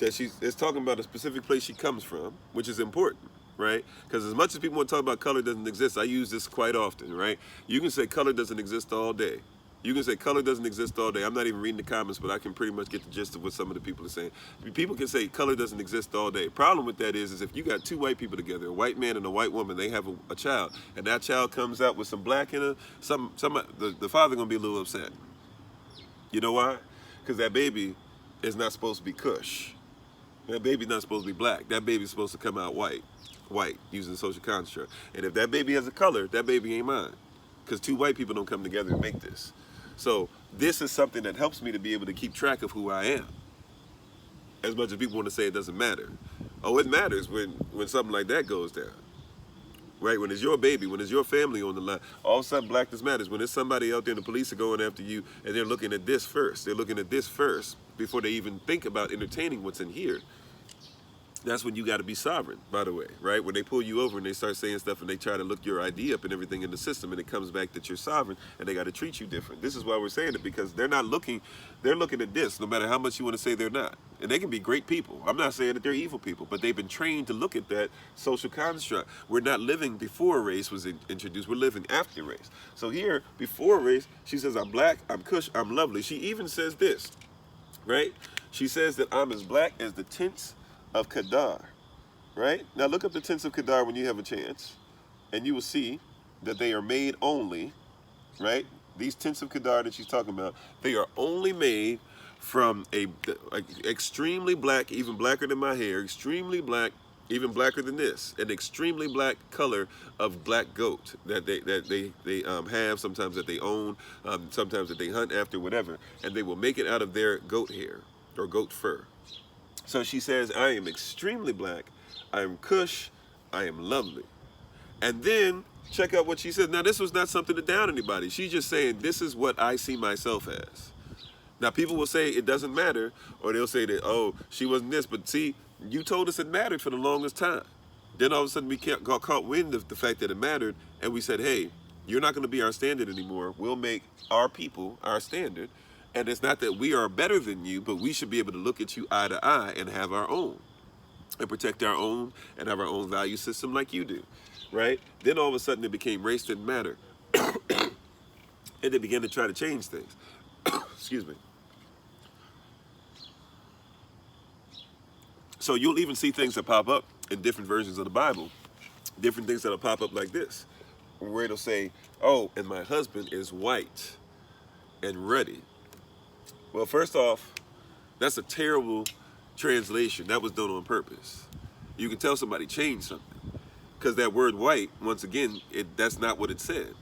that it's talking about a specific place she comes from, which is important, right? Because as much as people want to talk about color doesn't exist, I use this quite often, right? You can say color doesn't exist all day. You can say color doesn't exist all day. I'm not even reading the comments, but I can pretty much get the gist of what some of the people are saying. People can say color doesn't exist all day. Problem with that is if you got two white people together, a white man and a white woman, they have a child, and that child comes out with some black in her, the father gonna be a little upset. You know why? Because that baby is not supposed to be Cush. That baby's not supposed to be black. That baby's supposed to come out white, using social construct. And if that baby has a color, that baby ain't mine. Because two white people don't come together and make this. So this is something that helps me to be able to keep track of who I am. As much as people want to say it doesn't matter. Oh, it matters when something like that goes down. Right? When it's your baby, when it's your family on the line, all of a sudden blackness matters. When there's somebody out there and the police are going after you and they're looking at this first. They're looking at this first before they even think about entertaining what's in here. That's when you got to be sovereign, by the way, right? When they pull you over and they start saying stuff and they try to look your ID up and everything in the system, and it comes back that you're sovereign and they got to treat you different. This is why we're saying it, because they're looking at this, no matter how much you want to say they're not. And they can be great people. I'm not saying that they're evil people, but they've been trained to look at that social construct. We're not living before race was introduced. We're living after race. So here, before race, she says, I'm black, I'm Cush, I'm lovely. She even says this, right? She says that I'm as black as the tents of Kedar, right? Now look up the tents of Kedar when you have a chance, and you will see that they are made only, right? These tents of Kedar that she's talking about, they are only made from a extremely black, even blacker than my hair, extremely black, even blacker than this, an extremely black color of black goat that they have, sometimes that they own, sometimes that they hunt after, whatever, and they will make it out of their goat hair or goat fur. So she says, I am extremely black, I am Cush, I am lovely. And then, check out what she says. Now, this was not something to down anybody. She's just saying, this is what I see myself as. Now, people will say it doesn't matter, or they'll say that, oh, she wasn't this. But see, you told us it mattered for the longest time. Then all of a sudden, we got caught wind of the fact that it mattered, and we said, hey, you're not going to be our standard anymore. We'll make our people our standard. And it's not that we are better than you, but we should be able to look at you eye to eye and have our own, and protect our own, and have our own value system like you do, right? Then all of a sudden it became race didn't matter. And they began to try to change things. Excuse me. So you'll even see things that pop up in different versions of the Bible, different things that'll pop up like this. where it'll say, oh, and my husband is white and ruddy. Well, first off, that's a terrible translation. That was done on purpose. You can tell somebody changed something, because that word white, once again, that's not what it said.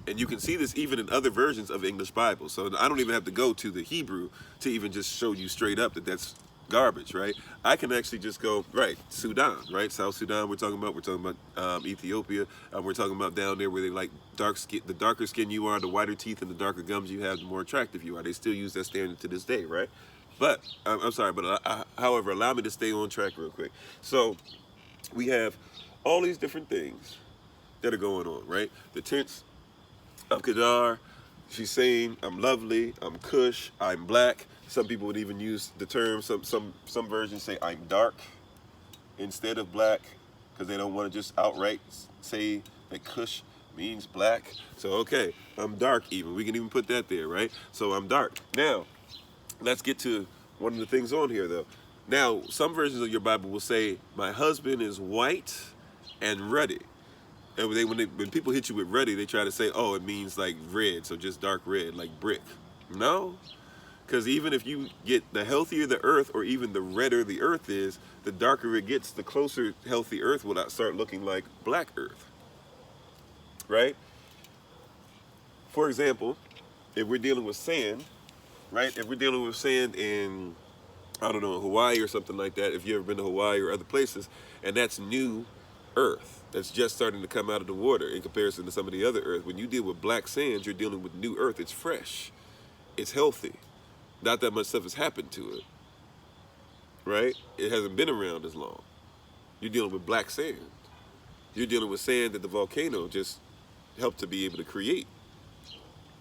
And you can see this even in other versions of English Bible. So I don't even have to go to the Hebrew to even just show you straight up that that's garbage, right? I can actually just go, right, Sudan, right? South Sudan we're talking about Ethiopia, we're talking about down there where they like dark skin. The darker skin you are, the whiter teeth and the darker gums you have, the more attractive you are. They still use that standard to this day, right? But, I'm sorry, but however, allow me to stay on track real quick. So we have all these different things that are going on, right? The tents of Kedar, she's saying, I'm lovely, I'm Cush, I'm black. Some people would even use the term, some versions say I'm dark instead of black, because they don't want to just outright say that Cush means black. So, okay, I'm dark even. We can even put that there, right? So I'm dark. Now, let's get to one of the things on here, though. Now, some versions of your Bible will say, my husband is white and ruddy. And when people hit you with ruddy, they try to say, oh, it means like red, so just dark red, like brick. No, because even if you get the healthier the earth, or even the redder the earth is, the darker it gets, the closer healthy earth will start looking like black earth, right? For example, if we're dealing with sand, right? If we're dealing with sand in, I don't know, Hawaii or something like that, if you've ever been to Hawaii or other places, and that's new earth that's just starting to come out of the water in comparison to some of the other earth. When you deal with black sands, you're dealing with new earth. It's fresh, it's healthy. Not that much stuff has happened to it, right? It hasn't been around as long. You're dealing with black sand. You're dealing with sand that the volcano just helped to be able to create,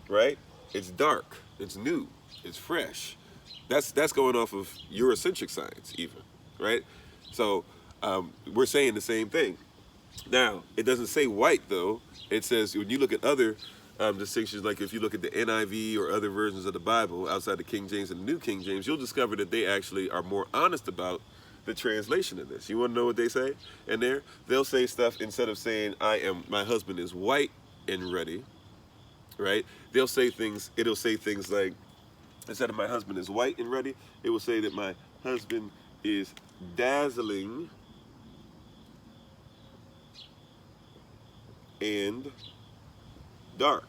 right? It's dark, it's new, it's fresh. That's going off of Eurocentric science even, right? So we're saying the same thing. Now, it doesn't say white, though. It says, when you look at other distinctions, like if you look at the NIV or other versions of the Bible outside the King James and the New King James, you'll discover that they actually are more honest about the translation of this. You want to know what they say in there? They'll say stuff, instead of saying, my husband is white and ruddy, right? It'll say things like, instead of my husband is white and ruddy, it will say that my husband is dazzling and dark.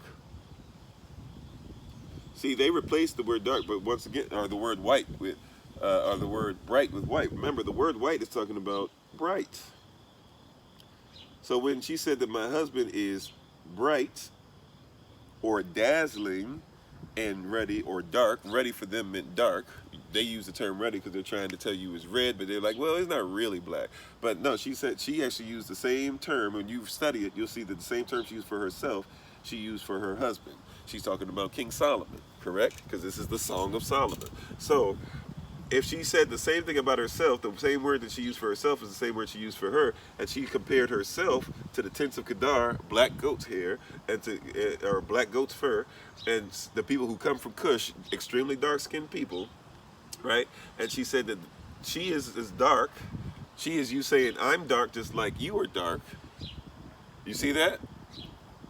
See, they replaced the word dark, but once again, or the word white with, or the word bright with white. Remember, the word white is talking about bright. So when she said that my husband is bright or dazzling and ruddy or dark, ruddy for them meant dark. They use the term ruddy because they're trying to tell you it's red, but they're like, well, it's not really black. But no, she said she actually used the same term. When you study it, you'll see that the same term she used for herself, she used for her husband. She's talking about King Solomon, correct? Because this is the Song of Solomon. So if she said the same thing about herself, the same word that she used for herself is the same word she used for her, and she compared herself to the tents of Kedar, black goat's hair, and or black goat's fur, and the people who come from Cush, extremely dark-skinned people, right? And she said that she is dark. She is you saying, I'm dark just like you are dark. You see that?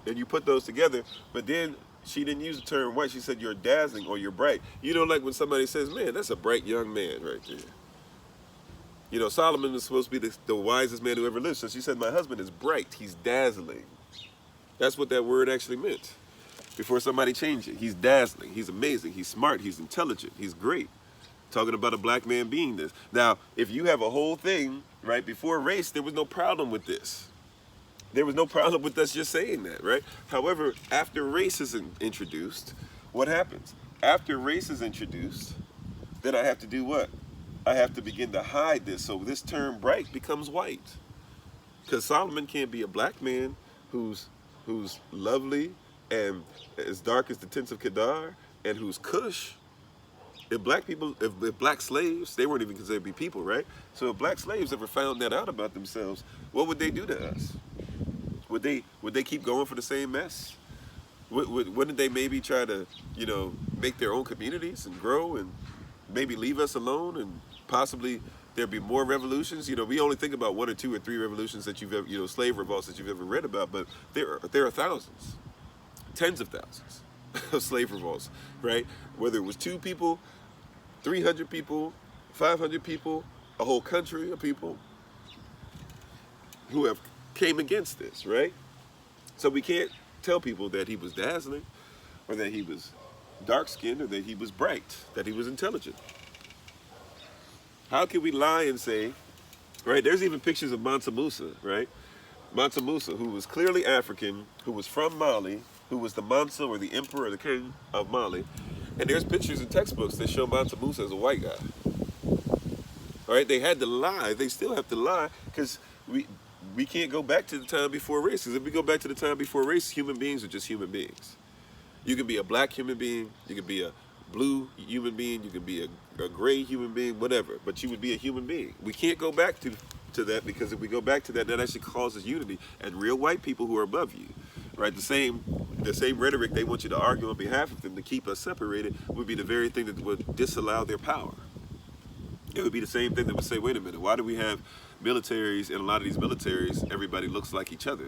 And you put those together, but then she didn't use the term white. She said you're dazzling or you're bright. You know, like when somebody says, man, that's a bright young man right there. You know, Solomon is supposed to be the wisest man who ever lived. So she said, my husband is bright. He's dazzling. That's what that word actually meant. Before somebody changed it. He's dazzling. He's amazing. He's smart. He's intelligent. He's great. Talking about a black man being this. Now, if you have a whole thing, right, before race, there was no problem with this. There was no problem with us just saying that, right? However, after race is introduced, what happens? After race is introduced, then I have to do what? I have to begin to hide this. So this term bright becomes white. Because Solomon can't be a black man who's lovely and as dark as the tents of Kedar and who's Cush. If black people, if black slaves, they weren't even considered to be people, right? So if black slaves ever found that out about themselves, what would they do to us? Would they keep going for the same mess? Wouldn't they maybe try to, you know, make their own communities and grow and maybe leave us alone, and possibly there'd be more revolutions. You know, we only think about 1 or 2 or 3 revolutions that you've ever, you know, slave revolts that you've ever read about, but there are thousands, tens of thousands of slave revolts, right? Whether it was 2 people, 300 people, 500 people, a whole country of people who have came against this, right? So we can't tell people that he was dazzling, or that he was dark-skinned, or that he was bright, that he was intelligent. How can we lie and say, right? There's even pictures of Mansa Musa, right? Mansa Musa, who was clearly African, who was from Mali, who was the Mansa or the emperor or the king of Mali. And there's pictures in textbooks that show Mansa Musa as a white guy. All right, they had to lie. They still have to lie, because we can't go back to the time before race. Because if we go back to the time before race, human beings are just human beings. You can be a black human being, you can be a blue human being, you can be a gray human being, whatever, but you would be a human being. We can't go back to that, because if we go back to that, that actually causes unity and real white people who are above you, right? The same rhetoric they want you to argue on behalf of them to keep us separated would be the very thing that would disallow their power. It would be the same thing that would say, wait a minute, why do we have militaries, and a lot of these militaries, everybody looks like each other?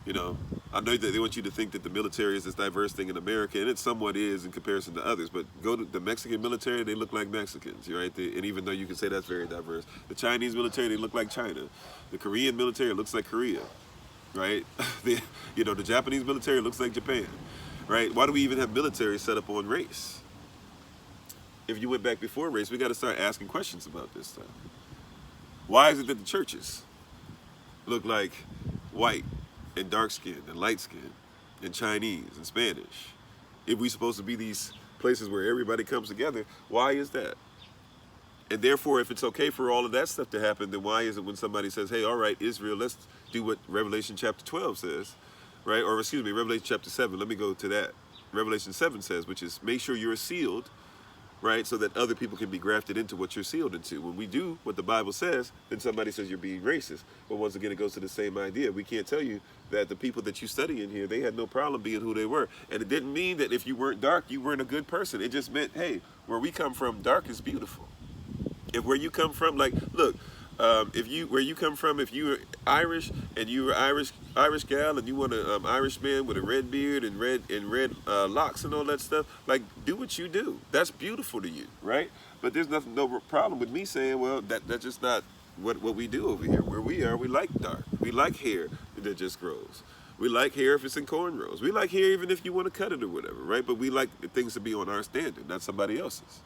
You know, I know that they want you to think that the military is this diverse thing in America, and it somewhat is in comparison to others, but go to the Mexican military, they look like Mexicans, right? And even though you can say that's very diverse. The Chinese military, they look like China. The Korean military looks like Korea, right? The Japanese military looks like Japan, right? Why do we even have military set up on race? If you went back before race, we got to start asking questions about this stuff. Why is it that the churches look like white and dark-skinned and light-skinned and Chinese and Spanish? If we're supposed to be these places where everybody comes together, why is that? And therefore, if it's okay for all of that stuff to happen, then why is it when somebody says, hey, all right, Israel, let's do what Revelation chapter 12 says, right? Or excuse me, Revelation chapter 7, let me go to that. Revelation 7 says, which is make sure you're sealed, right, so that other people can be grafted into what you're sealed into. When we do what the Bible says, then somebody says you're being racist. But once again, it goes to the same idea. We can't tell you that the people that you study in here, they had no problem being who they were. And it didn't mean that if you weren't dark, you weren't a good person. It just meant, hey, where we come from, dark is beautiful. If where you come from, like, look, if you're Irish and you're Irish gal and you want an Irish man with a red beard and red locks and all that stuff, like, do what you do. That's beautiful to you, right? But there's no problem with me saying, well, that's just not what we do over here. Where we are, we like dark. We like hair that just grows. We like hair if it's in cornrows. We like hair even if you want to cut it or whatever, right? But we like things to be on our standard, not somebody else's,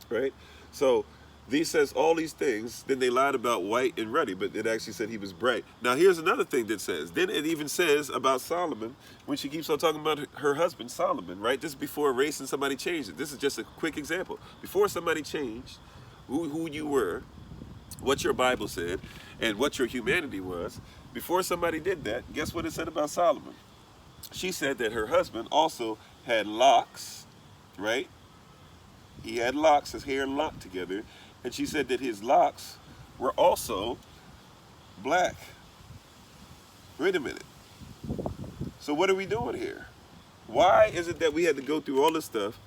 right? So these says all these things, then they lied about white and ruddy, but it actually said he was bright. Now here's another thing that says, then it even says about Solomon, when she keeps on talking about her husband, Solomon, right? This is before race and somebody changed it. This is just a quick example. Before somebody changed who you were, what your Bible said, and what your humanity was, before somebody did that, guess what it said about Solomon? She said that her husband also had locks, right? He had locks, his hair locked together. And she said that his locks were also black. Wait a minute. So what are we doing here? Why is it that we had to go through all this stuff?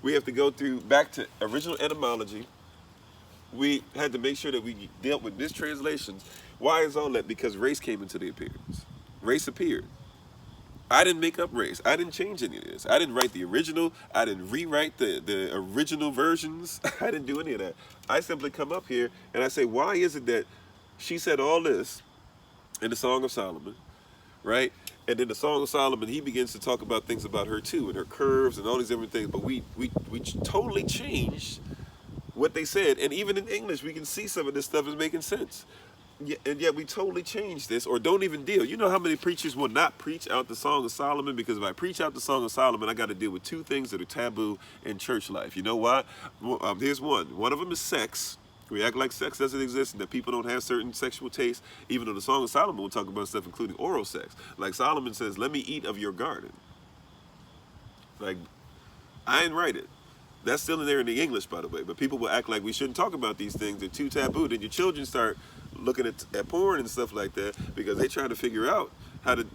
We have to go through back to original etymology. We had to make sure that we dealt with mistranslations. Why is all that? Because race came into the appearance. Race appeared. I didn't make up race. I didn't change any of this. I didn't write the original. I didn't rewrite the original versions. I didn't do any of that. I simply come up here and I say, why is it that she said all this in the Song of Solomon, right? And in the Song of Solomon, he begins to talk about things about her too, and her curves and all these different things. But we totally changed what they said. And even in English, we can see some of this stuff is making sense. And yet we totally changed this, or don't even deal. You know how many preachers will not preach out the Song of Solomon? Because if I preach out the Song of Solomon, I got to deal with 2 things that are taboo in church life. You know why? Here's one. One of them is sex. We act like sex doesn't exist and that people don't have certain sexual tastes, even though the Song of Solomon will talk about stuff including oral sex. Like Solomon says, let me eat of your garden. Like, I didn't write it. That's still in there in the English, by the way. But people will act like we shouldn't talk about these things. They're too taboo. Then your children start looking at porn and stuff like that because they're trying to figure out how to,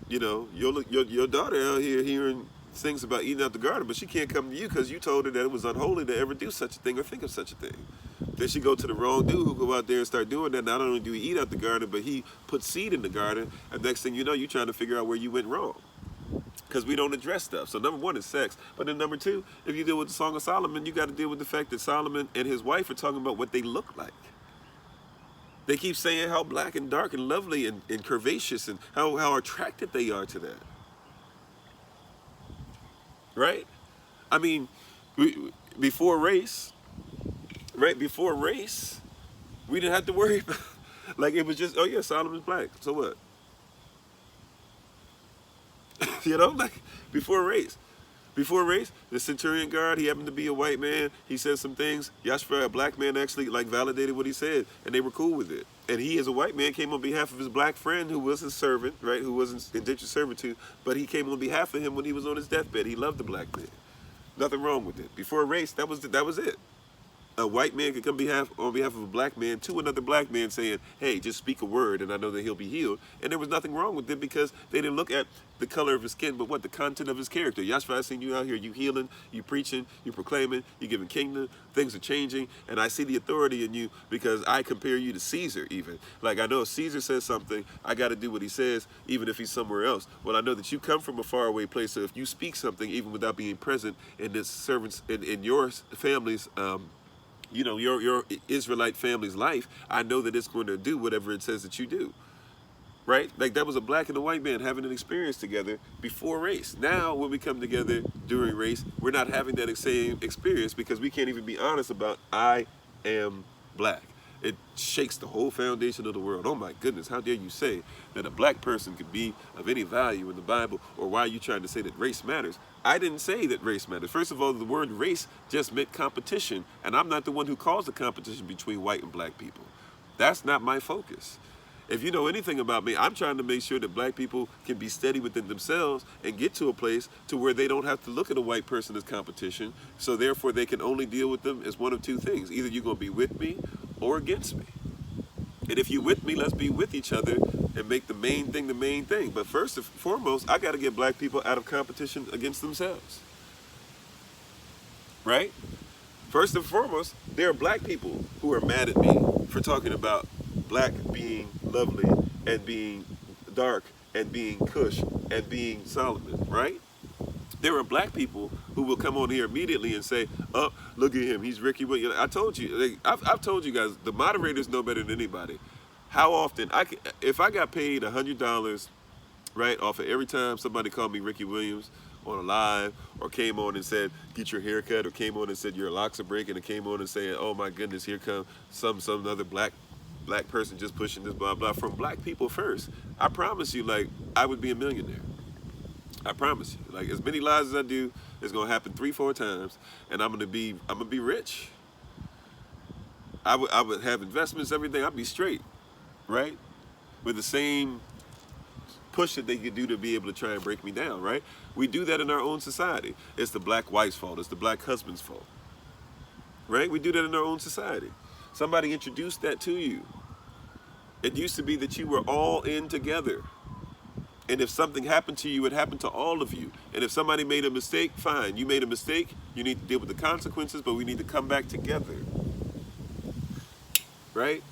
you know, your daughter out here hearing things about eating out the garden, but she can't come to you because you told her that it was unholy to ever do such a thing or think of such a thing. Then she go to the wrong dude who go out there and start doing that. Not only do he eat out the garden, but he put seed in the garden. And next thing you know, you're trying to figure out where you went wrong. Because we don't address stuff. So number one is sex. But then number two, if you deal with the Song of Solomon, you got to deal with the fact that Solomon and his wife are talking about what they look like. They keep saying how black and dark and lovely and curvaceous and how attracted they are to that. Right? I mean, before race, right? Before race, we didn't have to worry about, like it was just, oh yeah, Solomon's black. So what? You know, like before race. Before race, the Centurion guard, he happened to be a white man. He said some things. Yashua, a black man, actually like validated what he said, and they were cool with it. And he, as a white man, came on behalf of his black friend who was his servant, right, who was in indentured servitude, but he came on behalf of him when he was on his deathbed. He loved the black man. Nothing wrong with it. Before race, that was it. A white man could come on behalf of a black man to another black man saying, hey, just speak a word and I know that he'll be healed. And there was nothing wrong with it because they didn't look at the color of his skin, but what? The content of his character. Yashua, I seen you out here, you healing, you preaching, you proclaiming, you giving kingdom, things are changing, and I see the authority in you because I compare you to Caesar even. Like I know if Caesar says something, I got to do what he says, even if he's somewhere else. Well, I know that you come from a faraway place, so if you speak something, even without being present in this servants, in your family's, you know, your Israelite family's life, I know that it's going to do whatever it says that you do, right? Like that was a black and a white man having an experience together before race. Now, when we come together during race, we're not having that same experience because we can't even be honest about I am black. It shakes the whole foundation of the world. Oh my goodness, how dare you say that a black person could be of any value in the Bible, or why are you trying to say that race matters? I didn't say that race matters. First of all, the word race just meant competition, and I'm not the one who caused the competition between white and black people. That's not my focus. If you know anything about me, I'm trying to make sure that black people can be steady within themselves and get to a place to where they don't have to look at a white person as competition, so therefore they can only deal with them as one of two things. Either you're going to be with me or against me. And if you're with me, let's be with each other and make the main thing the main thing. But first and foremost, I got to get black people out of competition against themselves. Right? First and foremost, there are black people who are mad at me for talking about black being lovely and being dark and being Cush and being Solomon, right? There are black people who will come on here immediately and say, oh, look at him, he's Ricky Williams. I told you, like, I've told you guys, the moderators know better than anybody. How often, if I got paid $100, right, off of every time somebody called me Ricky Williams on a live, or came on and said, get your hair cut, or came on and said, your locks are breaking, and came on and saying, oh my goodness, here comes some other black person just pushing this blah blah, from black people first, I promise you, like, I would be a millionaire. I promise you. Like, as many lives as I do, it's gonna happen 3-4 times, and I'm gonna be rich. I would have investments, everything. I'd be straight, right? With the same push that they could do to be able to try and break me down, right? We do that in our own society. It's the black wife's fault. It's the black husband's fault, right? We do that in our own society. Somebody introduced that to you. It used to be that you were all in together. And if something happened to you, it happened to all of you. And if somebody made a mistake, fine. You made a mistake, you need to deal with the consequences, but we need to come back together. Right?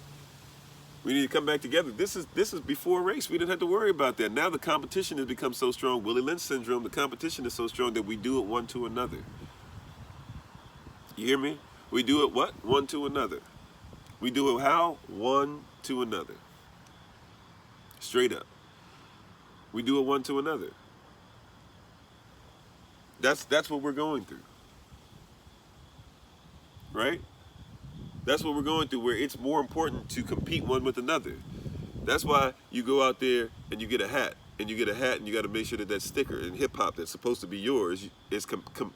We need to come back together. This is before race. We didn't have to worry about that. Now the competition has become so strong. Willie Lynch syndrome, the competition is so strong that we do it one to another. You hear me? We do it what? One to another. We do it how? One to another. Straight up. We do it one to another. That's what we're going through. Right? That's what we're going through, where it's more important to compete one with another. That's why you go out there and you get a hat. And you get a hat and you got to make sure that that sticker in hip hop that's supposed to be yours is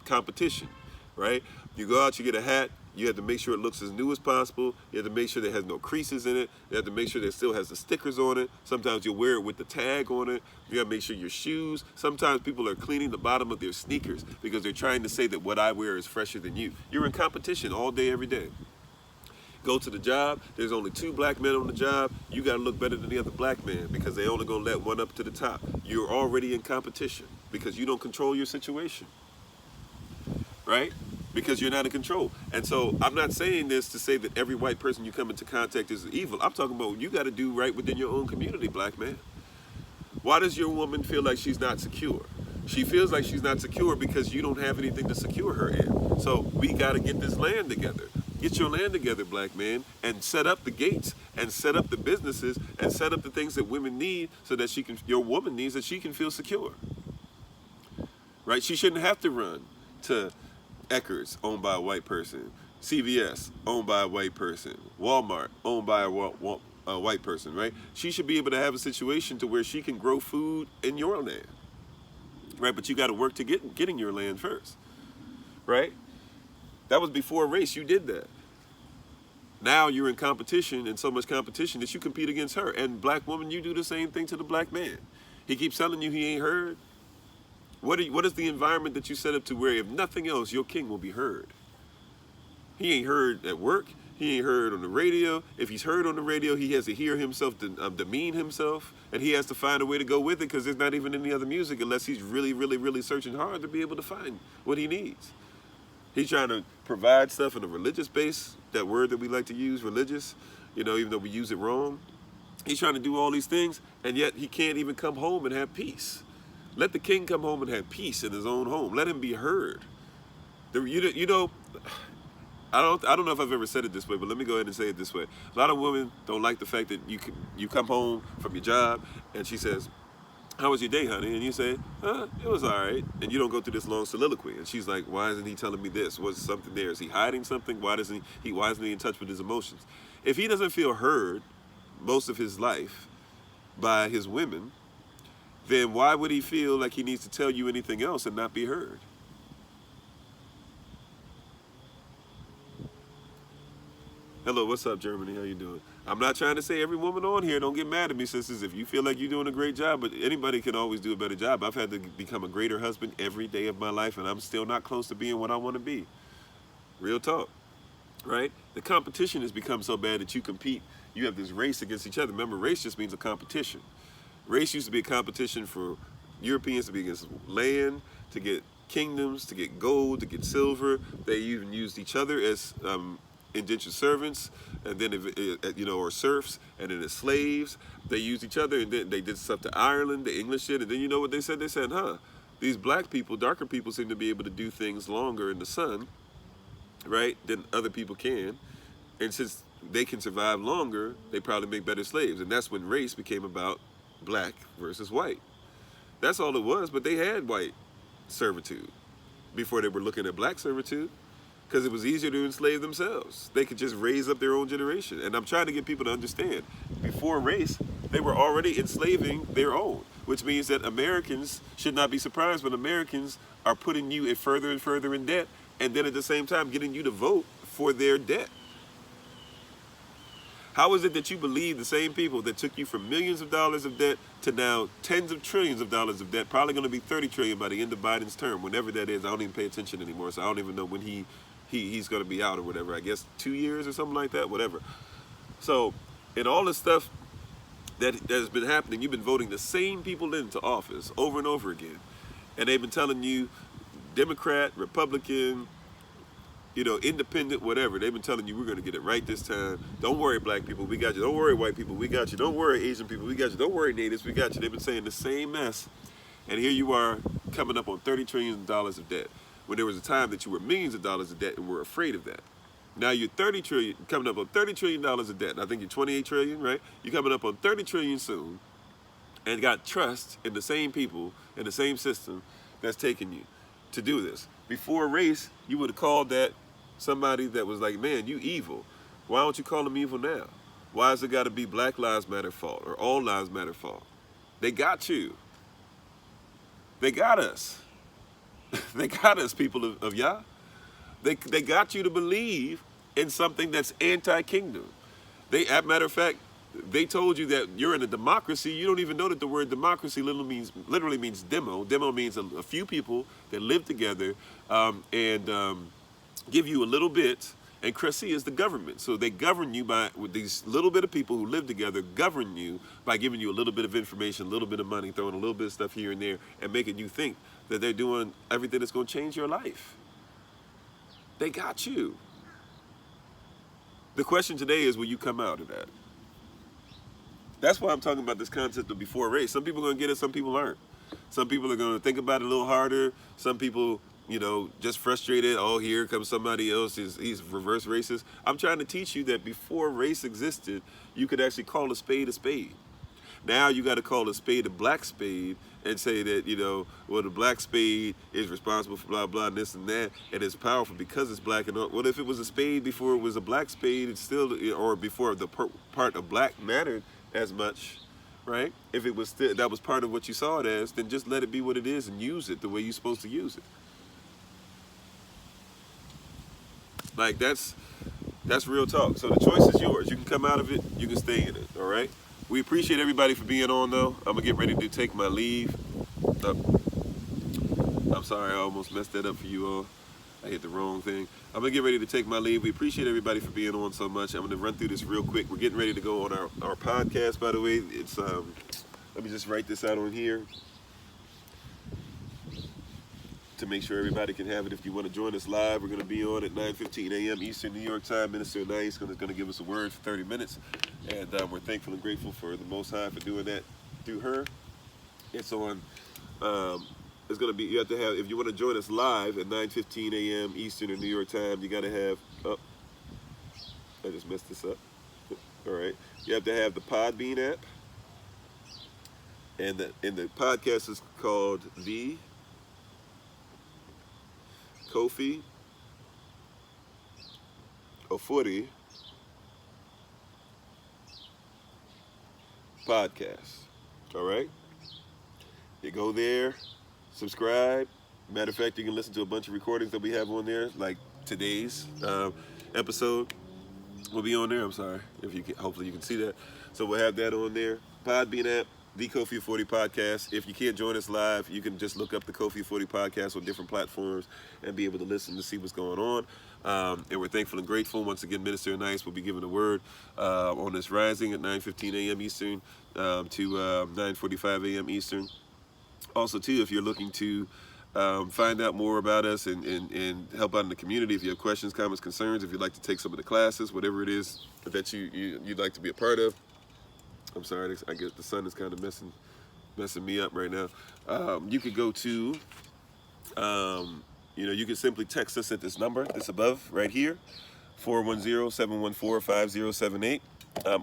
competition. Right? You go out, you get a hat, you have to make sure it looks as new as possible. You have to make sure there has no creases in it. You have to make sure there still has the stickers on it. Sometimes you'll wear it with the tag on it. You got to make sure your shoes. Sometimes people are cleaning the bottom of their sneakers because they're trying to say that what I wear is fresher than you. You're in competition all day, every day. Go to the job, there's only 2 black men on the job, you gotta look better than the other black man because they only gonna let one up to the top. You're already in competition because you don't control your situation, right? because you're not in control. And so I'm not saying this to say that every white person you come into contact is evil. I'm talking about you got to do right within your own community, black man. Why does your woman feel like she's not secure? She feels like she's not secure because you don't have anything to secure her in. So we got to get this land together. Get your land together, black man, and set up the gates and set up the businesses and set up the things that women need so that your woman needs, that she can feel secure. Right? She shouldn't have to run to Eckerd's, owned by a white person, CVS, owned by a white person, Walmart, owned by a white person, right? She should be able to have a situation to where she can grow food in your land, right? But you got to work to getting your land first, right? That was before race. You did that. Now you're in competition, and so much competition that you compete against her. And black woman, you do the same thing to the black man. He keeps telling you he ain't heard. What is the environment that you set up to where, if nothing else, your king will be heard? He ain't heard at work. He ain't heard on the radio. If he's heard on the radio, he has to hear himself demean himself, and he has to find a way to go with it because there's not even any other music unless he's really, really, really searching hard to be able to find what he needs. He's trying to provide stuff in a religious base, that word that we like to use, religious, even though we use it wrong. He's trying to do all these things, and yet he can't even come home and have peace. Let the king come home and have peace in his own home. Let him be heard. I don't know if I've ever said it this way, but let me go ahead and say it this way. A lot of women don't like the fact that you come home from your job and she says, "How was your day, honey?" And you say, "It was all right." And you don't go through this long soliloquy. And she's like, "Why isn't he telling me this? Was something there? Is he hiding something? Why isn't he in touch with his emotions?" If he doesn't feel heard most of his life by his women, then why would he feel like he needs to tell you anything else and not be heard? Hello, what's up, Germany? How you doing? I'm not trying to say every woman on here, don't get mad at me, sisters, if you feel like you're doing a great job, but anybody can always do a better job. I've had to become a greater husband every day of my life, and I'm still not close to being what I want to be. Real talk, right? The competition has become so bad that you compete. You have this race against each other. Remember, race just means a competition. Race used to be a competition for Europeans to be against land, to get kingdoms, to get gold, to get silver. They even used each other as indentured servants, and then or serfs, and then as slaves. They used each other, and then they did stuff to Ireland. The English did, and then you know what they said? They said, these black people, darker people, seem to be able to do things longer in the sun, right, than other people can. And since they can survive longer, they probably make better slaves. And that's when race became about black versus white. That's all it was. But they had white servitude before they were looking at black servitude, because it was easier to enslave themselves. They could just raise up their own generation. And I'm trying to get people to understand, before race, they were already enslaving their own, which means that Americans should not be surprised when Americans are putting you further and further in debt, and then at the same time getting you to vote for their debt. How is it that you believe the same people that took you from millions of dollars of debt to now tens of trillions of dollars of debt, probably going to be 30 trillion by the end of Biden's term, whenever that is? I don't even pay attention anymore, so I don't even know when he's going to be out or whatever. I guess 2 years or something like that, whatever. So, in all this stuff that has been happening, you've been voting the same people into office over and over again. And they've been telling you, Democrat, Republican, independent, whatever. They've been telling you, we're going to get it right this time. Don't worry, black people, we got you. Don't worry, white people, we got you. Don't worry, Asian people, we got you. Don't worry, natives, we got you. They've been saying the same mess. And here you are coming up on $30 trillion of debt, when there was a time that you were millions of dollars of debt and were afraid of that. Now you're coming up on $30 trillion of debt. I think you're 28 trillion, right? You're coming up on 30 trillion soon, and got trust in the same people, in the same system that's taking you to do this. Before race, you would have called that somebody that was like, man, you evil. Why don't you call them evil now? Why has it got to be Black Lives Matter fault or All Lives Matter fault? They got you. They got us. They got us, people of Yah. They got you to believe in something that's anti-kingdom. As a matter of fact, they told you that you're in a democracy. You don't even know that the word democracy literally means demo. Demo means a few people that live together and give you a little bit, and Cressy is the government. So they govern you with these little bit of people who live together, govern you by giving you a little bit of information, a little bit of money, throwing a little bit of stuff here and there, and making you think that they're doing everything that's going to change your life. They got you. The question today is, will you come out of that? That's why I'm talking about this concept of before race. Some people are going to get it, some people aren't. Some people are going to think about it a little harder. Some people, just frustrated. Oh, here comes somebody else. He's reverse racist. I'm trying to teach you that before race existed, you could actually call a spade a spade. Now you got to call a spade a black spade and say that, the black spade is responsible for blah, blah, and this and that, and it's powerful because it's black. And what if it was a spade before it was a black spade? It's still, or before the part of black mattered as much, right? If it was still, that was part of what you saw it as, then just let it be what it is and use it the way you're supposed to use it. Like, that's real talk. So the choice is yours. You can come out of it, you can stay in it, all right? We appreciate everybody for being on, though. I'm going to get ready to take my leave. I'm sorry, I almost messed that up for you all. I hit the wrong thing. I'm going to get ready to take my leave. We appreciate everybody for being on so much. I'm going to run through this real quick. We're getting ready to go on our podcast, by the way. It's let me just write this out on here to make sure everybody can have it. If you want to join us live, we're going to be on at 9:15 a.m. Eastern New York time. Minister Anais is going to give us a word for 30 minutes. And we're thankful and grateful for the Most High for doing that through her. It's on, it's going to be, you have to have, if you want to join us live at 9:15 a.m. Eastern and New York time, you got to have, I just messed this up. All right. You have to have the Podbean app. And the podcast is called The Kofi Ofori Podcast. All right? You go there, subscribe. Matter of fact, you can listen to a bunch of recordings that we have on there, like today's episode will be on there. I'm sorry, if you can, hopefully you can see that. So we'll have that on there. Podbean app, The Kofi Ofori Podcast. If you can't join us live, you can just look up the Kofi Ofori Podcast on different platforms and be able to listen to see what's going on. And we're thankful and grateful. Once again, Minister Anais will be giving a word on this rising at 9:15 a.m. Eastern to 9:45 a.m. Eastern. Also, too, if you're looking to find out more about us and help out in the community, if you have questions, comments, concerns, if you'd like to take some of the classes, whatever it is that you'd like to be a part of. I'm sorry, I guess the sun is kind of messing me up right now. You could go to, you can simply text us at this number that's above right here, 410-714-5078.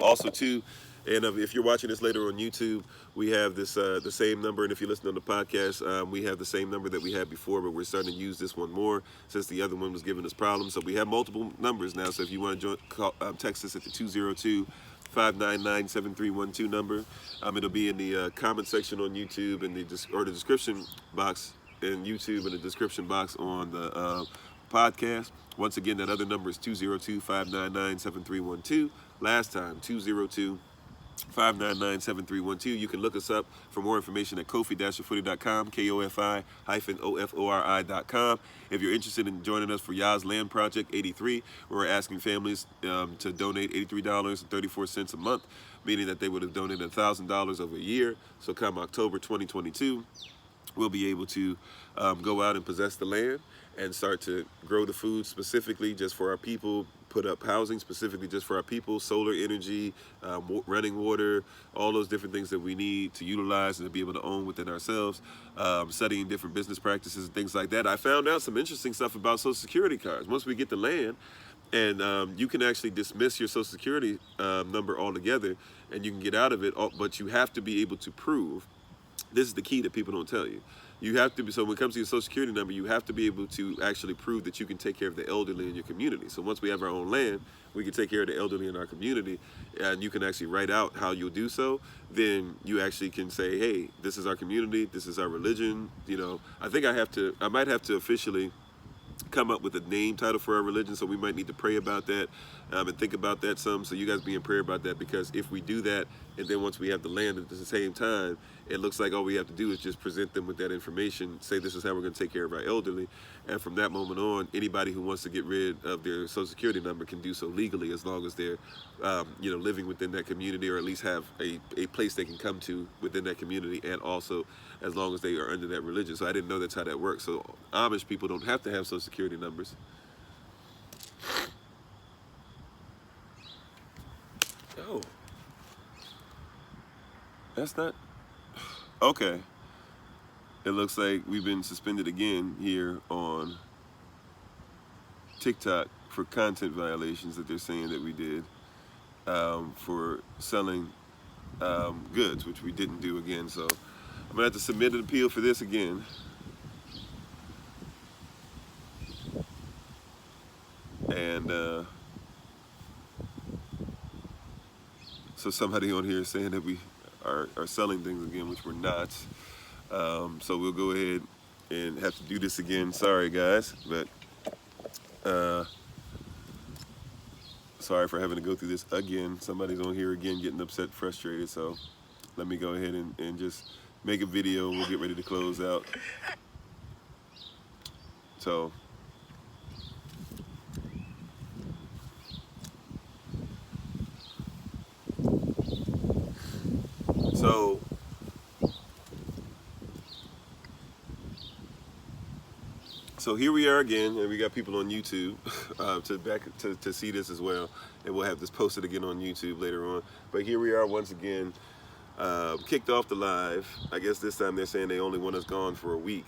Also, too, and if you're watching this later on YouTube, we have this the same number, and if you listen on the podcast, we have the same number that we had before, but we're starting to use this one more since the other one was giving us problems. So we have multiple numbers now. So if you want to text us at the 202-599-7312 number. It'll be in the comment section on YouTube and the description box in YouTube and the description box on the podcast. Once again, that other number is 202-599-7312. Last time, 202-599-7312. You can look us up for more information at kofi-ofori.com, KOFI-OFORI.com. If you're interested in joining us for Yah's Land Project 83, we're asking families to donate $83.34 a month, meaning that they would have donated $1,000 over a year. So come October 2022, we'll be able to go out and possess the land and start to grow the food specifically just for our people, put up housing specifically just for our people, solar energy, running water, all those different things that we need to utilize and to be able to own within ourselves, studying different business practices and things like that. I found out some interesting stuff about Social Security cards. Once we get the land, and you can actually dismiss your Social Security number altogether, and you can get out of it, but you have to be able to prove. This is the key that people don't tell you. You have to be, so when it comes to your Social Security number, you have to be able to actually prove that you can take care of the elderly in your community. So once we have our own land, we can take care of the elderly in our community, and you can actually write out how you'll do so. Then you actually can say, hey, this is our community, this is our religion. I think I might have to officially come up with a name title for our religion, so we might need to pray about that and think about that some. So you guys be in prayer about that, because if we do that, and then once we have the land at the same time, it looks like all we have to do is just present them with that information, say this is how we're going to take care of our elderly, and from that moment on, anybody who wants to get rid of their Social Security number can do so legally, as long as they're living within that community, or at least have a place they can come to within that community, and also as long as they are under that religion. So I didn't know that's how that works. So Amish people don't have to have Social Security numbers. That's not, okay. It looks like we've been suspended again here on TikTok for content violations that they're saying that we did for selling goods, which we didn't do again. So I'm gonna have to submit an appeal for this again. And so somebody on here is saying that we are selling things again, which we're not. So we'll go ahead and have to do this again. Sorry guys, but sorry for having to go through this again. Somebody's on here again getting upset, frustrated. So let me go ahead and just make a video and we'll get ready to close out. So So here we are again, and we got people on YouTube to see this as well, and we'll have this posted again on YouTube later on. But here we are once again, kicked off the live. I guess this time they're saying they only want us gone for a week,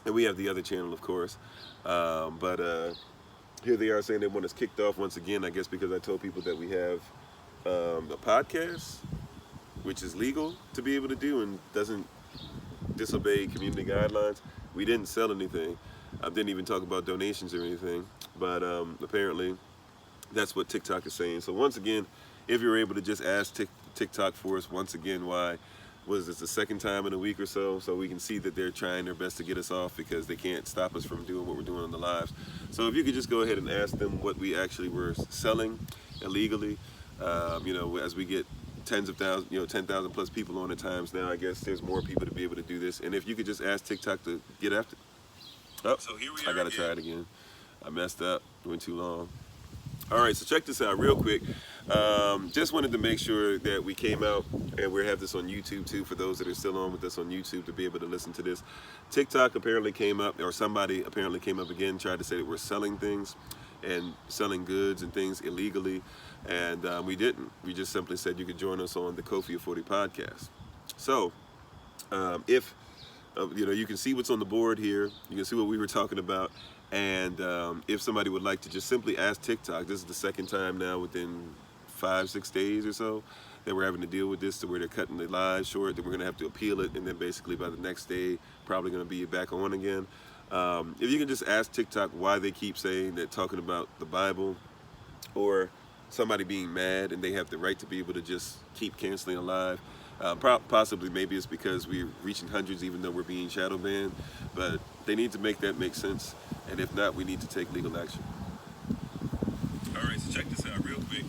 and we have the other channel, of course. But here they are saying they want us kicked off once again. I guess because I told people that we have a podcast, which is legal to be able to do and doesn't disobey community guidelines. We didn't sell anything. I didn't even talk about donations or anything, but apparently that's what TikTok is saying. So once again, if you're able to just ask TikTok for us once again, why was this the second time in a week or so we can see that they're trying their best to get us off because they can't stop us from doing what we're doing on the lives. So if you could just go ahead and ask them what we actually were selling illegally, you know, as we get tens of thousands, you know, 10,000 plus people on at times now, I guess there's more people to be able to do this. And if you could just ask TikTok to get after. Oh, so here we are. I gotta try it again. I messed up. It went too long. All right, so check this out real quick. Just wanted to make sure that we came out, and we have this on YouTube too, for those that are still on with us on YouTube to be able to listen to this. TikTok apparently came up, or somebody apparently came up again, tried to say that we're selling things and selling goods and things illegally, and we didn't. We just simply said you could join us on the Kofi of 40 podcast. So if you know, you can see what's on the board here, you can see what we were talking about, and if somebody would like to just simply ask TikTok, this is the second time now within 5-6 days or so that we're having to deal with this, to where they're cutting the live short, that we're going to have to appeal it, and then basically by the next day probably going to be back on again. If you can just ask TikTok why they keep saying that, talking about the Bible or somebody being mad and they have the right to be able to just keep canceling a live. Possibly maybe it's because we're reaching hundreds even though we're being shadow banned, but they need to make that make sense, and if not, we need to take legal action. All right, so check this out real quick.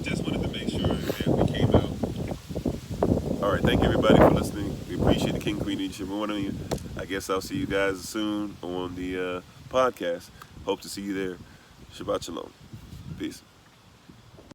Just wanted to make sure that we came out. All right, thank you everybody for listening. We appreciate the King, Queen, each and every one of you. I guess I'll see you guys soon on the podcast. Hope to see you there. Shabbat Shalom. Peace.